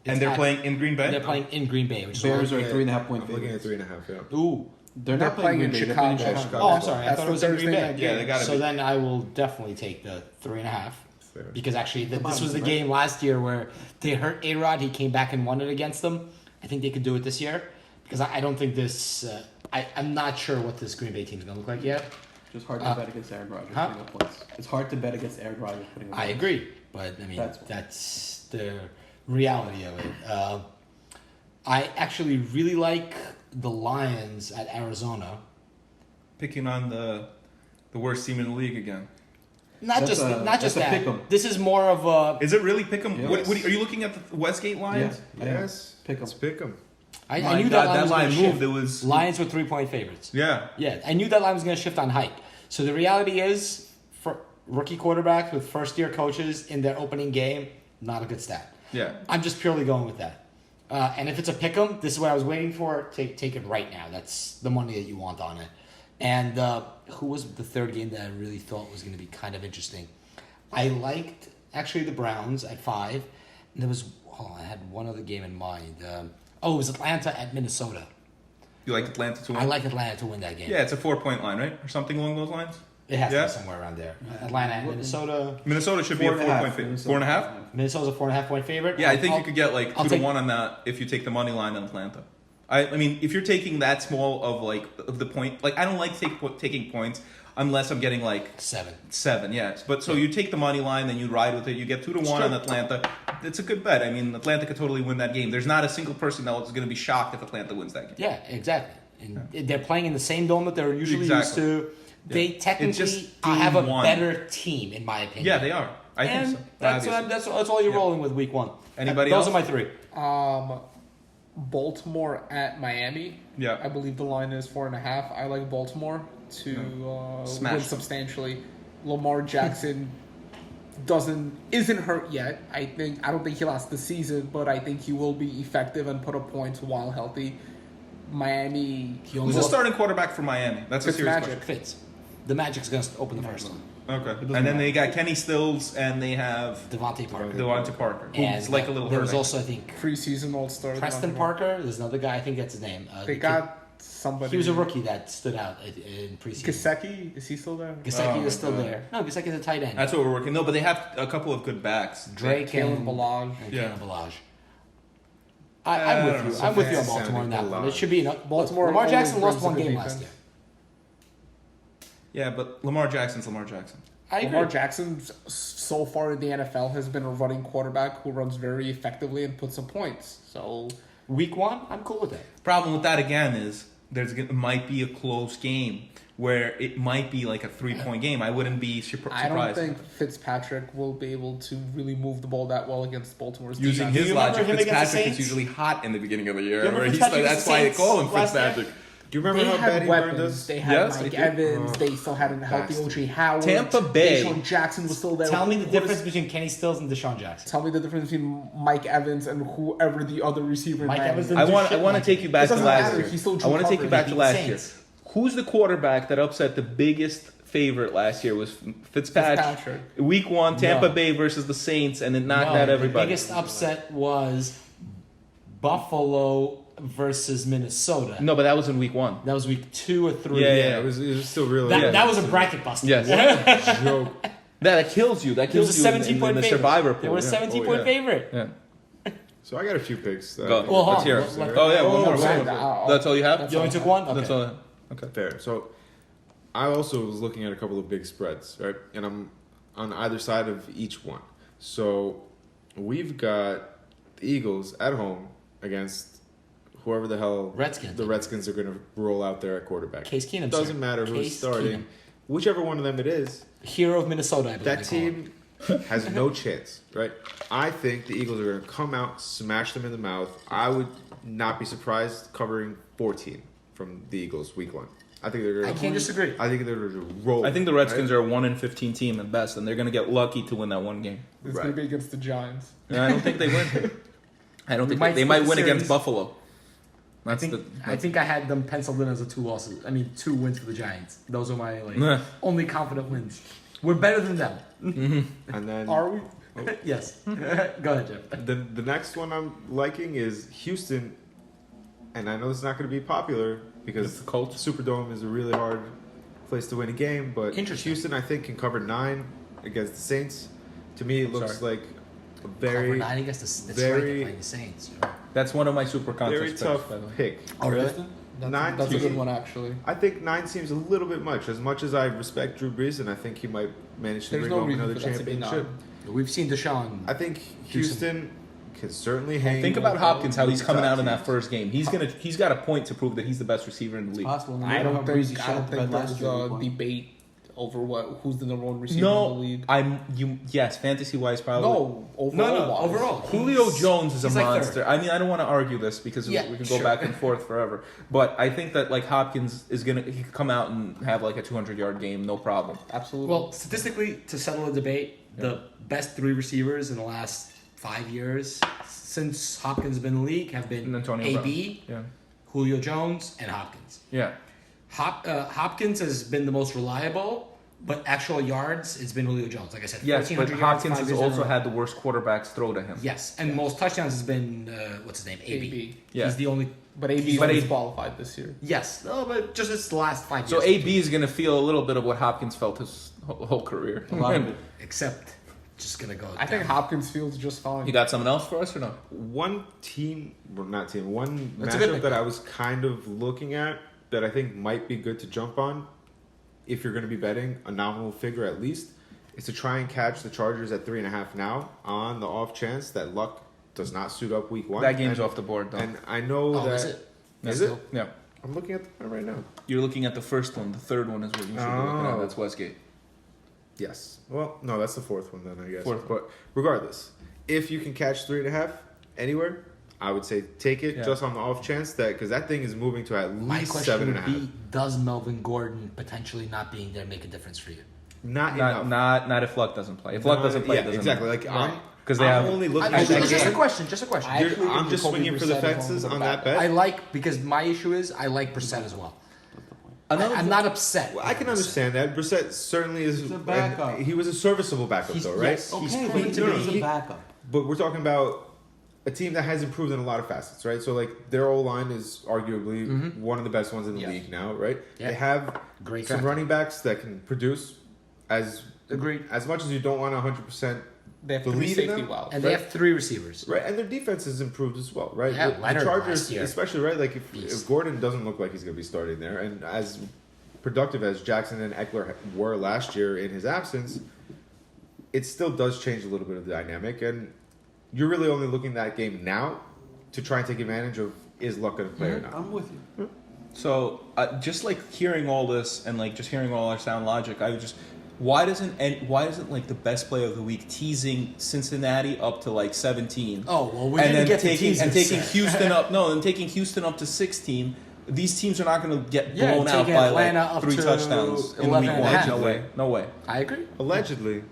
And they're playing in Green Bay. They're playing in Green Bay, which Bears is are 3.5 point I'm looking at favorites. 3.5. Yeah. ooh. They're They're not playing playing Green in Bay. They're playing Chicago. Chicago. Oh, I'm sorry. I That's thought the it was in Thursday Green Bay. night Yeah, they got to So be. then I will definitely take the 3.5. fair. Because actually, this was the game last year where they hurt A-Rod. He came back and won it against them. I think they could do it this year. Because I don't think this... I'm not sure what this Green Bay team is going to look like yet. Just hard to bet against Aaron Rodgers huh? putting up points. It's hard to bet against Aaron Rodgers putting up points. I agree. But, I mean, that's the reality of it. I actually really like the Lions at Arizona. Picking on the worst team in the league again. Not That's just a that. pick 'em. This is more of a... Is it really pick 'em? Yes. What are you looking at the Westgate lines? Yes. Pick 'em. Let's pick them. I My knew God, that that line was moved. shift. It was Lions were 3-point favorites. yeah. Yeah, I knew that line was going to shift on height. So the reality is, for rookie quarterbacks with first-year coaches in their opening game, not a good stat. Yeah. I'm just purely going with that. And if it's a pick 'em, this is what I was waiting for. Take it right now. That's the money that you want on it. And who was the third game that I really thought was going to be kind of interesting? I liked actually the Browns at 5. And there was I had one other game in mind. It was Atlanta at Minnesota. You like Atlanta to win? I like Atlanta to win that game. Yeah, it's a 4-point line, right, or something along those lines. It has to Yeah? be somewhere around there. Atlanta at Minnesota. Minnesota should be a 4-point favorite. 4.5. Minnesota's a 4.5-point favorite. Yeah, I think you could get like I'll 2 take- to 1 on that if you take the money line on Atlanta. I mean, if you're taking that small of the point, like I don't like taking points unless I'm getting like 7. Yes, but so you take the money line, then you ride with it. You get 2 to 1 on Atlanta. It's a good bet. I mean, Atlanta could totally win that game. There's not a single person that is going to be shocked if Atlanta wins that game. Yeah, exactly. And they're playing in the same dome that they're usually Exactly. used to. They It's technically just have a team one. better team, in my opinion. Yeah, they are. I and think so. That's Obviously. that's all you're Yeah. rolling with week 1. Anybody Those else? are my 3. Baltimore at Miami. Yeah. I believe the line is 4.5. I like Baltimore to Smash win them. substantially. Lamar Jackson isn't hurt yet. I don't think he lost the season, but I think he will be effective and put up points while healthy. Miami. Who's the starting quarterback for Miami? That's a serious Fitzmagic. Fits. The Magic's going to open the first one. question. Okay. And then they got Kenny Stills and they have Devontae Parker. Devontae Parker. And Who's like a little there hurt. was also, I think, Preseason All-Star. Preston Parker. There's another guy. I think that's his name. They the got somebody. kid- He was a rookie that stood out in preseason. Gesicki. Is he still there? Gesicki Oh, is still my God. there. No, Gesicki's a tight end. That's what we're working. No, but they have a couple of good backs. Drake Kalen and Ballage. and Yeah. Kalen Ballage. I I'm don't with know. you. I'm with you on Fancy Baltimore in that sounding one. Ballage. It should be enough. Baltimore Lamar always Jackson lost brings one a good game last defense. year. Yeah, but Lamar Jackson's Lamar Jackson. I agree. Lamar Jackson, so far in the NFL, has been a running quarterback who runs very effectively and puts up points. So Week 1, I'm cool with that. Problem with that again is it might be a close game where it might be like a 3-point game. I wouldn't be surprised. I don't think Fitzpatrick will be able to really move the ball that well against Baltimore's Using defense. his you remember logic, him against the Fitzpatrick is Saints? usually hot in the beginning of the year. You remember Where Fitzpatrick that's against the why they Saints call him last year? Fitzpatrick. Do you remember They how bad had he burned weapons. us? They had Yes, they Mike did. Evans. They still had a healthy Bastard. O.J. Howard. Tampa Bay. Deshaun Jackson was still there. Tell me the What difference is- between Kenny Stills and Deshaun Jackson. Tell me the difference between Mike Evans and whoever the other receiver. Mike in Miami Evans is. didn't do shit I want like to take that. you back It to doesn't last matter. year. He still I drew want to take you coverage. back He to beat last Saints. year. Who's the quarterback that upset the biggest favorite last year? Was Fitzpatrick. Week 1, Tampa No. Bay versus the Saints, and it knocked No, out everybody. The biggest upset was Buffalo versus Minnesota. No, but that was in Week 1. That was week 2 or 3. Yeah, Yeah, it was still really. That was a bracket buster. Yes. joke. That kills you. That It was kills a you 17-point in the favorite. survivor They pool. were a Yeah. 17-point yeah. favorite. Yeah. So I got a few picks. Go. Well, hold Let's on. hear Let- it. Oh yeah, one more. right. One more. I'll- That's all you have. You only took one? Okay. That's all. I have. Okay. Fair. So I also was looking at a couple of big spreads, right? And I'm on either side of each one. So we've got the Eagles at home against whoever the hell Redskins. the Redskins are going to roll out there at quarterback. Case Keenum, Doesn't sir. matter who's Case starting. Keenum. Whichever one of them it is, Hero of Minnesota, I believe that they call him. team has no chance, right? I think the Eagles are going to come out, smash them in the mouth. I would not be surprised covering 14 from the Eagles week 1. I think they're going I can't disagree. I think they're going to roll. I think the Redskins are a 1-15 team at best, and they're going to get lucky to win that one game. It's Right. going to be against the Giants. And I don't think they win. I don't think might they might split the win against series. Buffalo. That's I think I had them penciled in as a 2 losses. I mean, 2 wins for the Giants. Those are my Nah. only confident wins. We're better than them. And then Are we? Yes. Go ahead, Jeff. the next one I'm liking is Houston, and I know it's not going to be popular because It's the Colts. Superdome is a really hard place to win a game, but Interesting. Houston I think can cover 9 against the Saints. To me, it looks like a very, Cover 9 against the that's right, very- they're playing the Saints. That's one of my super very contest picks, tough by the way. pick. Oh, really? Nine That's a seems- good one, actually. I think 9 seems a little bit much. As much as I respect Drew Brees, and I think he might manage to There's bring no home reason another for that to be championship. We've seen Deshaun. I think Houston can certainly hang. Think about with Hopkins, how he's top coming out in that teams. first game. He's got a point to prove that he's the best receiver in the league. Possible. I don't think Breezy shot the bed there's last year. a debate over who's the number one receiver in the No, league. yes, fantasy wise probably. No, overall. overall. Julio Jones is a he's like monster. I mean, I don't want to argue this because Yeah, we can go sure. back and forth forever. But I think that like Hopkins he could come out and have like a 200-yard game, no problem. Absolutely. Well, statistically, to settle the debate, the best 3 receivers in the last 5 years since Hopkins has been in the league have been And Antonio AB, Yeah, Julio Jones, and Hopkins. yeah. Hopkins has been the most reliable, but actual yards, it's been Julio Jones. Like I said, Yes, but 1,400 yards, Hopkins 5 has years in a also row. had the worst quarterbacks throw to him. Yes, and most touchdowns has been what's his name, AB. AB. Yeah. He's the only. but AB But was AB qualified this year. Yes, no, but just it's the last 5 So years. AB is going to feel a little bit of what Hopkins felt his whole career. A lot of it. except just gonna go. I think down. Hopkins feels just fine. You got something else for us or no? One team, well, not team, one That's a good matchup pick. that I was kind of looking at that I think might be good to jump on if you're going to be betting a nominal figure at least is to try and catch the Chargers at 3.5 now on the off chance that luck does not suit up week 1. That game's and, off the board, though. And I know Oh, that. is it? Is it? Yeah. I'm looking at the right now. You're looking at the first one. The third one is what you should be looking at. Oh. That's Westgate. Yes. Well, no, that's the fourth one then, I guess. Fourth. But regardless, if you can catch 3.5 anywhere, I would say take it Yeah. just on the off chance that because that thing is moving to at My least question would 7.5. be: does Melvin Gordon potentially not being there make a difference for you? Not enough. Not if Luck doesn't play. If Luck doesn't play, yeah, it doesn't exactly. matter. Like Right. I'm 'Cause they I'm have- only looking I- at that Just a game. question. Just a question. I actually I'm think just Jacoby swinging for the Brissett is fences one of on the that backups. bet. I like because my issue is I like Brissett as well. Another I'm not upset. Well, I can understand that. Brissett certainly is. He's a backup. and he was a serviceable backup, though, right? yes. He's Okay, proven but to he's be- a backup. But we're talking about a team that has improved in a lot of facets, right? So, like, their O line is arguably one of the best ones in the Yes. league now, right? Yeah. They have Great some draft. running backs that can produce as Agreed. as much as you don't want 100%. They have 3 Believe in safety them? valves. And they have 3 receivers. Right, and their defense has improved as well, right? Yeah, the Leonard Chargers, last year. especially, right? Like if Beast. Gordon doesn't look like he's going to be starting there, and as productive as Jackson and Eckler were last year in his absence, it still does change a little bit of the dynamic, and you're really only looking at that game now to try and take advantage of is Luck going to play or not. I'm with you. So just like hearing all this and like just hearing all our sound logic, I would just why doesn't like the best play of the week teasing Cincinnati up to like 17? Oh well, we're and gonna then get taking to taking Houston up. No, and taking Houston up to 16. These teams are not going to get Yeah, blown out taking by Atlanta like up 3 to touchdowns in 11 week and a 1. half. No way. No way. I agree. Allegedly,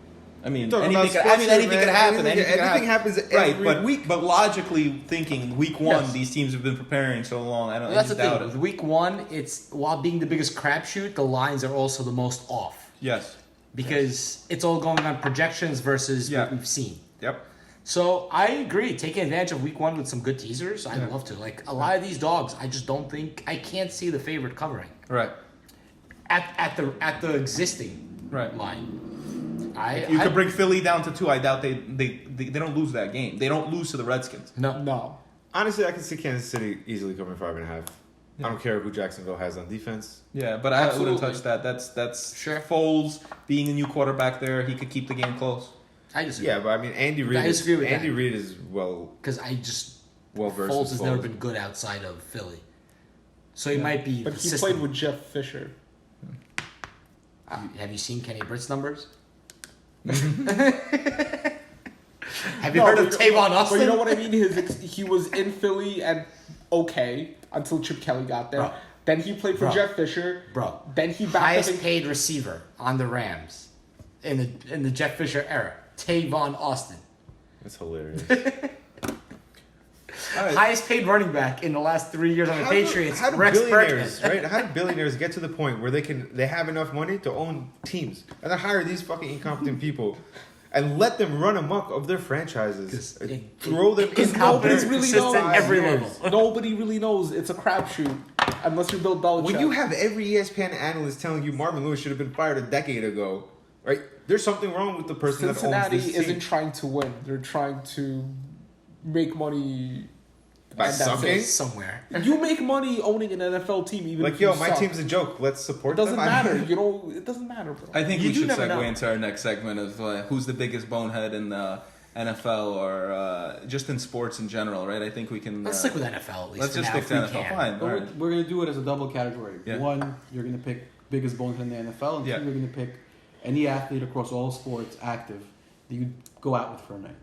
I mean, Talking anything. about Could, I sports mean, here, anything man. could happen. Anything happens right, every but week. But logically thinking, week 1, Yes. these teams have been preparing so long. I don't. Well, I that's the just thing. doubt With it. week 1, it's while being the biggest crapshoot, the lines are also the most off Yes. because it's all going on projections versus Yeah. what we've seen. Yep. So I agree. Taking advantage of week 1 with some good teasers, I'd love to. Like a lot of these dogs, I just don't think I can't see the favorite covering Right. at the existing Right. line. You could bring Philly down to 2. I doubt they don't lose that game. They don't lose to the Redskins. No. Honestly, I can see Kansas City easily coming 5.5. I don't care who Jacksonville has on defense. Yeah, but I wouldn't Absolutely. touch that. That's Sure. Foles being a new quarterback there. He could keep the game close. I disagree. Yeah, but I mean, Andy Reid. I disagree with Andy that. Reid is well Because I just versed. Foles with has never been good outside of Philly, so he might be. But the he system. played with Jeff Fisher. Have you seen Kenny Britt's numbers? Have you No, heard but of you- Tavon But Austin? you know what I mean? He was in Philly and okay until Chip Kelly got there. Bro. Then he played for Bro. Jeff Fisher. Bro, Then he backed up highest in- paid receiver on the Rams in the Jeff Fisher era, Tavon Austin. That's hilarious. Highest paid running back in the last 3 years on the Patriots, How do Rex billionaires, Burkhead. right? How do billionaires get to the point where they have enough money to own teams and they hire these fucking incompetent people and let them run amok of their franchises? Throw them. Because Incompetent, nobody really consistent knows. every years. level. Nobody really knows. It's a crapshoot unless you're Bill Belichick. When you have every ESPN analyst telling you Marvin Lewis should have been fired a decade ago, right? There's something wrong with the person that Cincinnati owns this team. isn't trying to win. They're trying to make money. By and that's sucking? it. Somewhere. You make money owning an NFL team, even Like, if you yo, my suck. team's a joke. Let's support It doesn't them. matter. You know, it doesn't matter, bro. I think You we do should never segue know. into our next segment of who's the biggest bonehead in the NFL or just in sports in general, right? I think we can. Let's stick with NFL at least. Let's for just now, stick to if we NFL. can. Fine. All But right. we're gonna do it as a double category. Yeah. One, you're gonna pick biggest bonehead in the NFL, and Yeah. two, you're gonna pick any athlete across all sports active that you go out with for a night.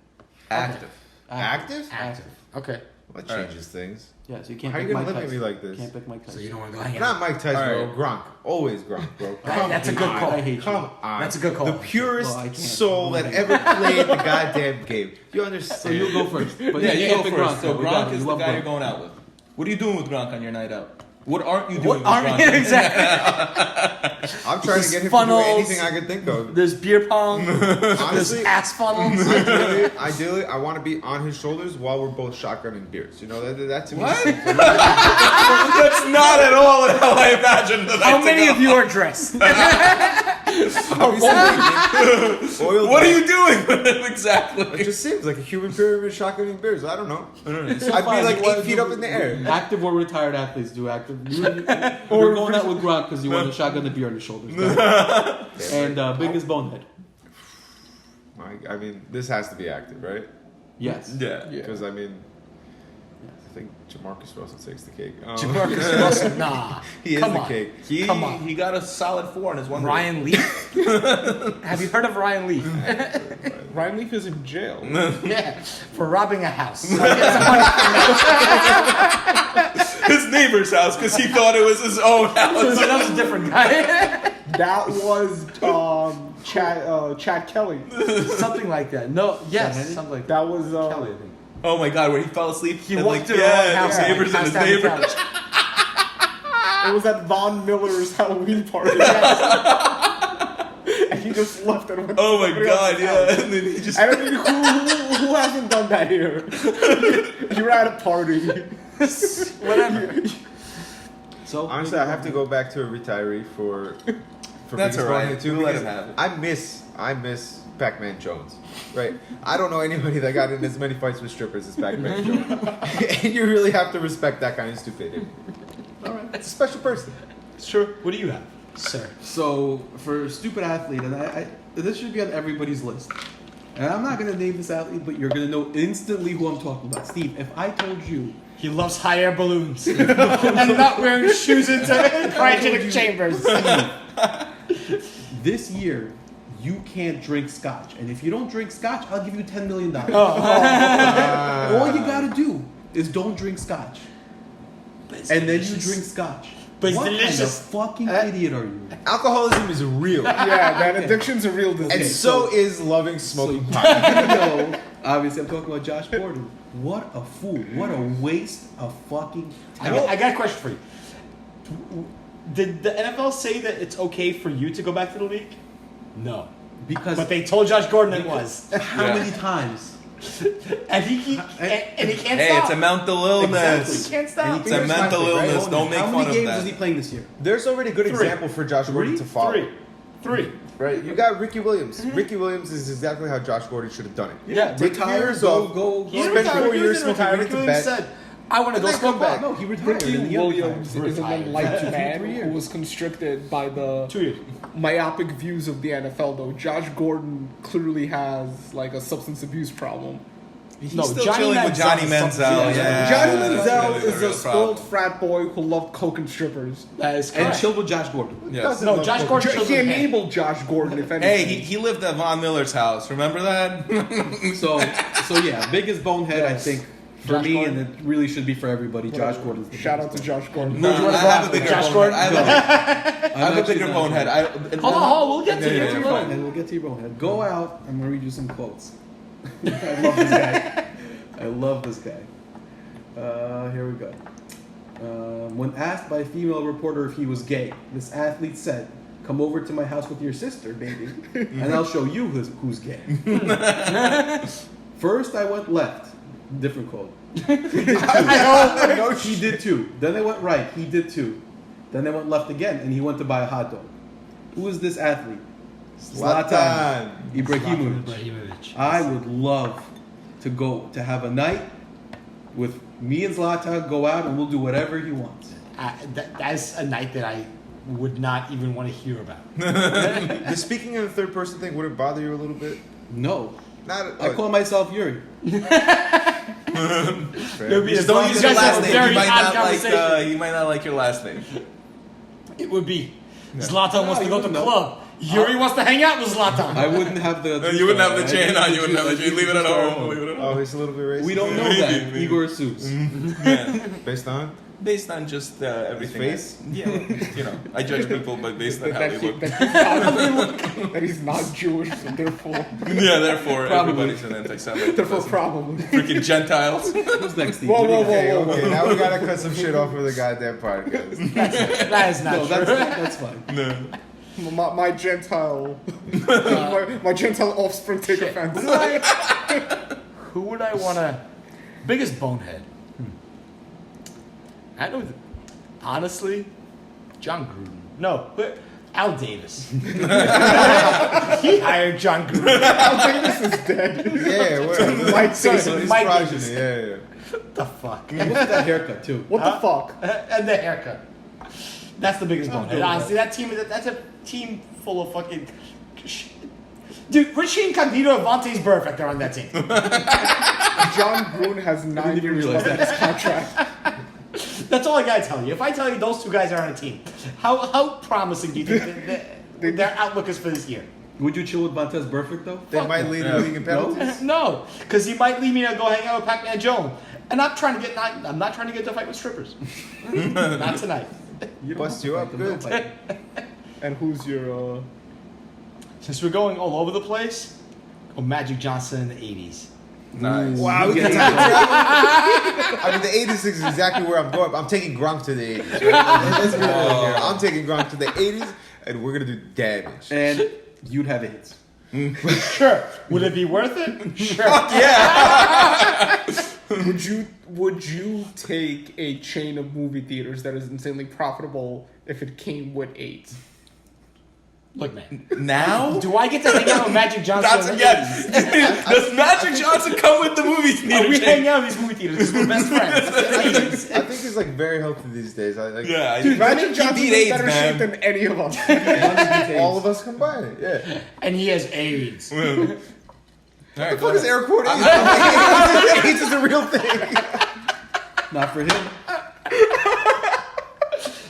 Active. Active? Active. Okay. Well, that All right. changes things. Yeah, so you can't How pick you gonna Mike look at Tyson. me like this? Can't pick Mike So Tyson. you don't want to go hang Not out. Mike Tyson, All bro. Gronk. Always Gronk, bro. That's a good on. call. I hate you. Come on. That's a good call. The purest Well, I can't. soul that ever played the goddamn game. You understand? So you'll go first. But Yeah, you you can't go pick first. Gronk. So We got Gronk it. is You the love guy Gronk. you're going out with. What are you doing with Gronk on your night out? What aren't you doing What with are Gronk? we exactly? I'm trying to get him funnels. to do anything I could think of. There's beer pong. There's Honestly, ass funnels. ideally, I want to be on his shoulders while we're both shotgunning beers. You know, that to me. What? That's not at all how I imagined that. How many of you are dressed? Oil What are you doing with him exactly? It just seems like a human pyramid shotgunning beers. I don't know. So I'd fine, be like you wanna 8 feet do- up in the air. Active or retired athletes do active. You're going out with Gronk because you want to shotgun the beer on your shoulders. And biggest bonehead. I mean, this has to be active, right? Yes. Yeah. Because I mean, I think Jamarcus Russell takes the cake. Jamarcus Russell, nah. He is Come the on. cake. Come on. He got a solid 4 in his one. Ryan Leaf? Have you heard of Ryan Leaf? Ryan Leaf is in jail. Yeah, for robbing a house. His neighbor's house because he thought it was his own house. That was a different guy. That was Chad Kelly. Something like that. No, yes, Henry? something like that. That was Kelly, I think. Oh my god, where he fell asleep. He and walked to the yeah, wrong house. his neighbors and his passed out on the neighbors. couch. It was at Von Miller's Halloween party. And he just left and went. Oh to my somebody god, else's house. yeah. And then he just. I don't mean, who hasn't done that here? You're at a party. Whatever. So Honestly, I have to go back to a retiree for That's biggest alright. bonehead too. We'll let because him have it. I miss Pac-Man Jones. Right? I don't know anybody that got in as many fights with strippers as Pac-Man Jones. And you really have to respect that kind of stupidity. all right. It's a special person. Sure. What do you have, sir? So for stupid athlete, and I this should be on everybody's list. And I'm not gonna name this athlete, but you're gonna know instantly who I'm talking about. Steve, if I told you He loves hot air balloons and not wearing shoes into cryogenic chambers. this year you can't drink scotch, and if you don't drink scotch, I'll give you $10 million. All you gotta do is don't drink scotch, and then you drink scotch. But it's what delicious. kind of fucking idiot are you? Alcoholism is real. Yeah, man, addiction's a real disease. And so is loving smoking pot. You know, obviously, I'm talking about Josh Gordon. What a fool! What a waste of fucking talent. I got a question for you. Did the NFL say that it's okay for you to go back to the league? No. Because But they told Josh Gordon it was. how Yeah. many times? And he can't Hey, stop. it's a mental illness. He can't stop. It's a mental illness. Don't make How fun many of games that. is he playing this year? There's already a good Three. example for Josh Gordon to follow. Three. Right? You got Ricky Williams. Ricky Williams is exactly how Josh Gordon should have done it. Yeah, Take retire, years go, off. go. He Spend retired. 4 He years didn't smoking retire. weed to He bed. said, I want to go And then smoke come back. No, he retired. Ricky and he Williams is an Retired. enlightened man 3 who years. was constricted by the 2 years. myopic views of the NFL. Though Josh Gordon clearly has like a substance abuse problem. He's No, still Johnny chilling with Johnny Manziel's Manziel. something- Yeah, Johnny that's Manziel really the is real a spoiled problem. frat boy who loved coke and strippers. That is And correct. chilled with Josh Gordon. Yes. No, Josh Gordon He chilled with him. enabled Josh Gordon, if anything. Hey, he lived at Von Miller's house. Remember that? So yeah, biggest bonehead I Yes. think for Josh me, Gordon. and it really should be for everybody. Josh Gordon's the Shout out biggest to Josh Gordon. No, I have a bigger Josh bonehead. Gordon? I have I'm a actually bigger not- bonehead. Hold on, we'll get to Yeah, you. yeah, Get to yeah, you fine. later. And we'll get to your bonehead. Go out. I'm gonna read you some quotes. I love this guy. I love this guy. Here we go. When asked by a female reporter if he was gay, this athlete said, "Come over to my house with your sister, baby, and I'll show you who's gay." First, I went left. Different quote. No, he did too. Then they went right. He did too. Then they went left again, and he went to buy a hot dog. Who is this athlete? Zlatan Ibrahimovic. Ibrahimovic. I would love to have a night with me and Zlatan, go out and we'll do whatever he wants. That's a night that I would not even want to hear about. The speaking in the third person thing, would it bother you a little bit? No. Not. I call myself Yuri. Just don't use You your guys have last a name. very He might odd not like. conversation. He might not like your last name. It would be Zlatan wants to you go to the wouldn't know. club. Yuri wants to hang out with Zlatan. I wouldn't have the. You wouldn't have the chain on. You wouldn't wouldn't have the chain. Leave it at home. Leave it at home. Oh, he's a little bit racist. We don't know that. Igor Suits. Based on Based on just everything. face? Yeah, you know, I judge people by based on how they look. that he's not Jewish, so therefore, Yeah, therefore Probably. everybody's an anti-Semite. therefore probably. Freaking Gentiles. Who's next, Steve? Whoa, whoa, Okay, whoa, whoa. okay. Now we gotta cut some shit off of the goddamn podcast. That is not No, true. that's fine. No. My Gentile, my Gentile offspring take offense. Who would I want to? Biggest bonehead. I don't. Honestly, John Gruden. No, but Al Davis. He hired John Gruden. Yeah, well, Mike Sorry, Tyson. his Mike progeny. Davis. Yeah. What the fuck? Look at that haircut too. What the fuck? And the haircut. That's the biggest bonehead. Honestly, that's a team full of fucking. Dude, Richie Incognito and Vontaze Burfict are on that team. John Gruden has 9 even years realize left in his contract. That's all I gotta tell you. If I tell you those two guys are on a team, how promising do you think their outlook is for this year? Would you chill with Montez Burfict though? They might lead the league in penalties. No, because he might leave me to go hang out with Pac-Man Jones. And I'm not trying to get into a fight with strippers. Not tonight. You don't Bust have to you fight up them, good. don't fight. And who's your? Since we're going all over the place, Magic Johnson in the 80s. Nice. Wow, we You can get time it. travel. I mean, the 86 is exactly where I'm going. I'm taking Gronk to the 80s. Right? Let's be real here. I'm taking Gronk to the 80s, and we're gonna do damage. And you'd have AIDS. Sure. Would it be worth it? Sure. Would you take a chain of movie theaters that is insanely profitable if it came with AIDS? Look, man. Now? Do I get to hang out with Magic Johnson? That's yes. Does Magic Johnson come with the movie theater? We chain? hang out in these movie theaters because we're best friends. I think he's like very healthy these days. I like Yeah, Dude, Magic he Johnson's beat in AIDS, better man. shape than any of us. all of us combined. Yeah. And he has AIDS. All right, What the go fuck is ahead. air quote AIDS? AIDS is a real thing. Not for him.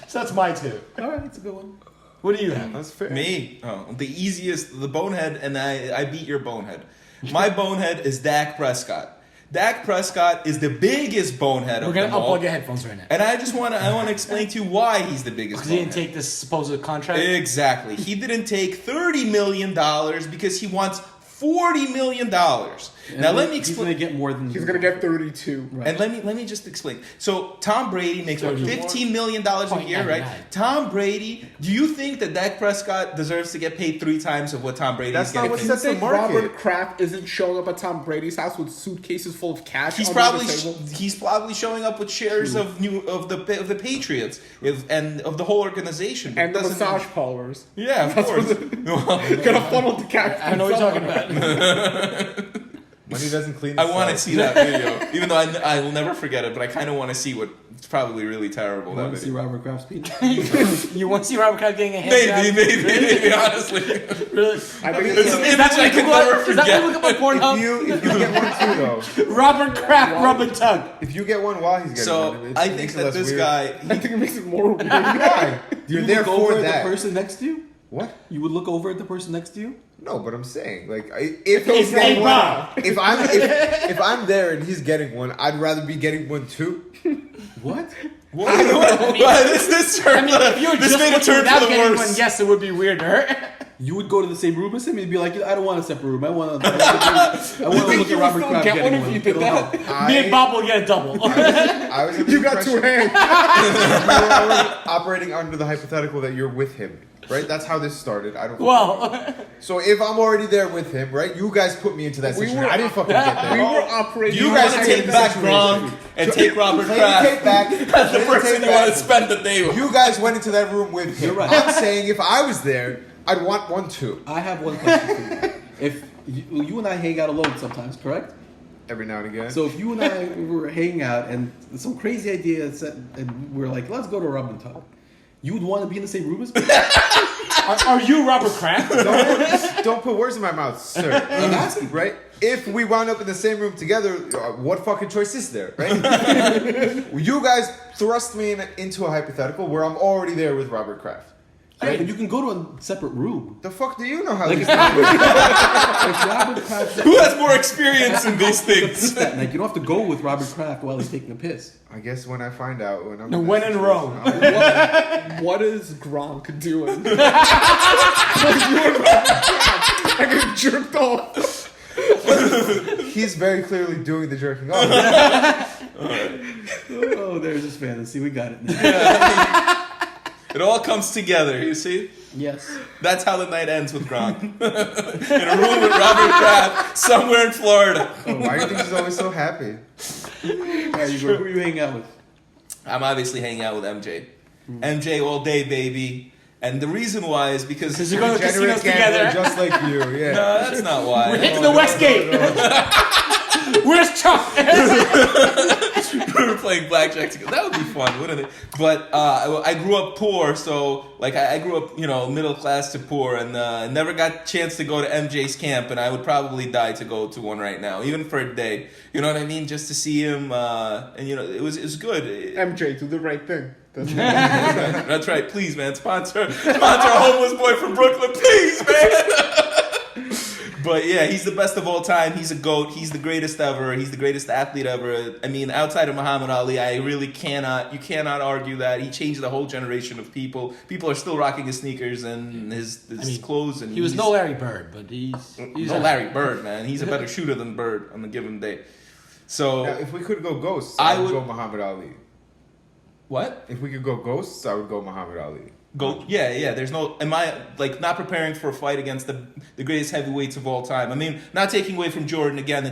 So that's my two. All right, that's a good one. What do you have? That's fair. Me? Oh, the easiest, the bonehead, and I beat your bonehead. My bonehead is Dak Prescott. Dak Prescott is the biggest bonehead We're of gonna them all. unplug your headphones right now. And I just want to explain to you why he's the biggest Because he bonehead. didn't take this supposed contract. Exactly. He didn't take $30 million because he wants $40 million. Now let me He's explain. gonna get more than. He's gonna get 32. Right. And let me just explain. So Tom Brady makes what, 31? $15 million a year, right? 0.99. Tom Brady. Do you think that Dak Prescott deserves to get paid 3 times of what Tom Brady That's is not getting what paid? sets the Think market. Robert Kraft isn't showing up at Tom Brady's house with suitcases full of cash. He's under probably the table? he's probably showing up with shares of the Patriots and of the whole organization. and the Doesn't- massage parlors. Yeah, of course. Gonna funnel the cash. I know what you're talking about. When he doesn't clean. I want to see that video, even though I will never forget it. But I kind of want to see what. It's probably really terrible. You That want to see video. Robert Kraft's penis? You want to see Robert Kraft getting a hand Maybe, honestly. Really? I think It's an Is image that I can never Is that what you look forget. up on Pornhub? If you get one too though, Robert Kraft rub and tug. if you get one while he's getting So one, it I makes think it that less this weird. guy. I think it makes it more weird. Why? You're You there look over for at that. the person next to you. What? You would look over at the person next to you. No, but I'm saying like if It's he's getting a one, Bob. if I'm there and he's getting one, I'd rather be getting one too. What? Why this turn? If you were This just made a looking turn without for the getting worse. one, yes, it would be weirder. You would go to the same room as him and be like, I don't want a separate room. I want to. I want to look at Robert Kraft get one getting if one. you did It'll that? help. Me and Bob will get a double. I was under You the got 2 impression- hands. we were already operating under the hypothetical that you're with him, right? That's how this started. I don't. Well, So if I'm already there with him, right? You guys put me into that We situation. were- I didn't fucking get We there. were operating. You guys guys want take to take the back situation. Gronk and take Robert Play the Kraft tape back. as the Play person tape you want to back. spend the day with. You guys went into that room with him. You're right. I'm saying if I was there, I'd want one too. I have one question for you. If you and I hang out alone sometimes, correct? Every now and again. So if you and I were hanging out and some crazy idea and we're like, let's go to a rub and tug, you would want to be in the same room as me? Are you Robert Kraft? Don't put words in my mouth, sir. I'm asking. Right? If we wound up in the same room together, what fucking choice is there, right? You guys thrust me into a hypothetical where I'm already there with Robert Kraft. Yeah, but you can go to a separate room. The fuck do you know how Like these if things work? Robert Kraft, Who has more experience in these things? like you don't have to go with Robert Kraft while he's taking a piss. I guess when I find out when I'm No, in when that in situation, Rome. I'll- What is Gronk doing? I get jerked off. He's very clearly doing the jerking off. Oh, there's this fantasy. We got it now. It all comes together, you see? Yes. That's how the night ends with Gronk. In a room with Robert Kraft, somewhere in Florida. Why do you think he's always so happy? Who are you hanging out with? I'm obviously hanging out with MJ. MJ all day, baby. And the reason why is because... Because you're going to Degenerate casinos gambler together. just like you, yeah. No, that's not why. We're hitting the West Gate. Where's Chuck? We were playing blackjack together. That would be fun, wouldn't it? But I grew up poor, so like I grew up, middle class to poor, and never got a chance to go to MJ's camp, and I would probably die to go to one right now, even for a day. You know what I mean? Just to see him, and it was good. MJ, do the right thing. That's That's right. Please, man, sponsor a homeless boy from Brooklyn, please, man. But yeah, he's the best of all time. He's a GOAT. He's the greatest ever. He's the greatest athlete ever. I mean, outside of Muhammad Ali, you cannot argue that. He changed the whole generation of people. People are still rocking his sneakers and his clothes. And He was no Larry Bird, but he's no Larry Bird, man. He's a better shooter than Bird on a given day. So, Now, if we could go ghosts, I I would would- go Muhammad Ali. what? If we could go ghosts, I would go Muhammad Ali. Go, yeah. There's no, not preparing for a fight against the greatest heavyweights of all time. I mean, not taking away from Jordan. Again,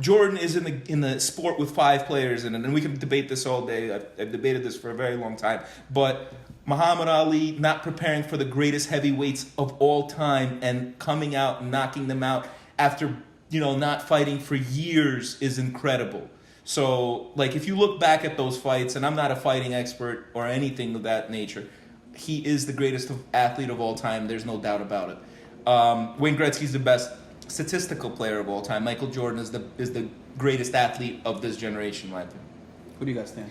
Jordan is in the sport with 5 players in it, and we can debate this all day. I've debated this for a very long time. But Muhammad Ali not preparing for the greatest heavyweights of all time and coming out and knocking them out after not fighting for years is incredible. So, like, if you look back at those fights, and I'm not a fighting expert or anything of that nature, he is the greatest athlete of all time. There's no doubt about it. Wayne Gretzky's the best statistical player of all time. Michael Jordan is the greatest athlete of this generation, in my opinion. Who do you guys stand?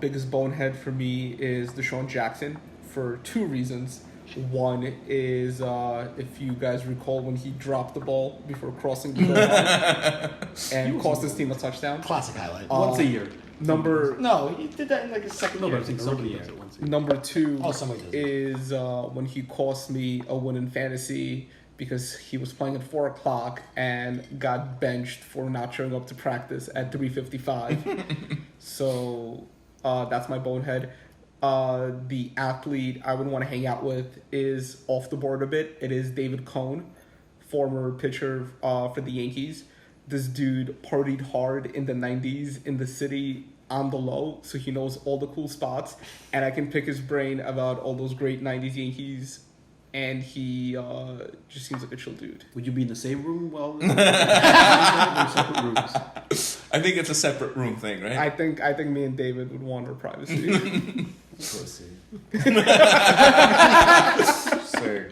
biggest bonehead for me is Deshaun Jackson for 2 reasons. One is, if you guys recall, when he dropped the ball before crossing the goal line and cost his team a touchdown. classic highlight. Once a year. Number He did that in like his second No, year. but I think rookie somebody year. does it once a year. Number 2 Oh, somebody does it. is when he cost me a win in fantasy because he was playing at 4 o'clock and got benched for not showing up to practice at 3:55. So that's my bonehead. The athlete I would want to hang out with is off the board a bit. It is David Cone, former pitcher for the Yankees. This dude partied hard in the 90s in the city on the low, so he knows all the cool spots, and I can pick his brain about all those great 90s Yankees, and he just seems like a chill dude. Would you be in the same room while in separate rooms? I think it's a separate room thing, right? I think me and David would want our privacy. Pussy. Say,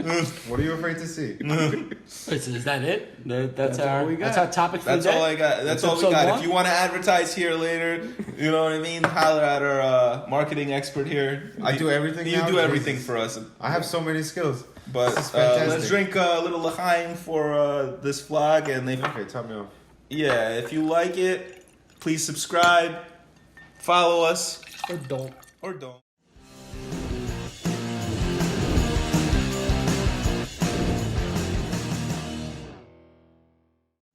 what are you afraid to see? Wait, so is that it? That's all we got. That's our topic for That's the day? all I got. That's all we episode got. 1? If you want to advertise here later, you know what I mean, holler at our marketing expert here. I do everything You now? do everything Jesus. for us. I have so many skills. But This is fantastic. let's drink a little L'chaim for this vlog. And Okay, tell me off. if you like it, please subscribe, follow us, Or don't. or don't.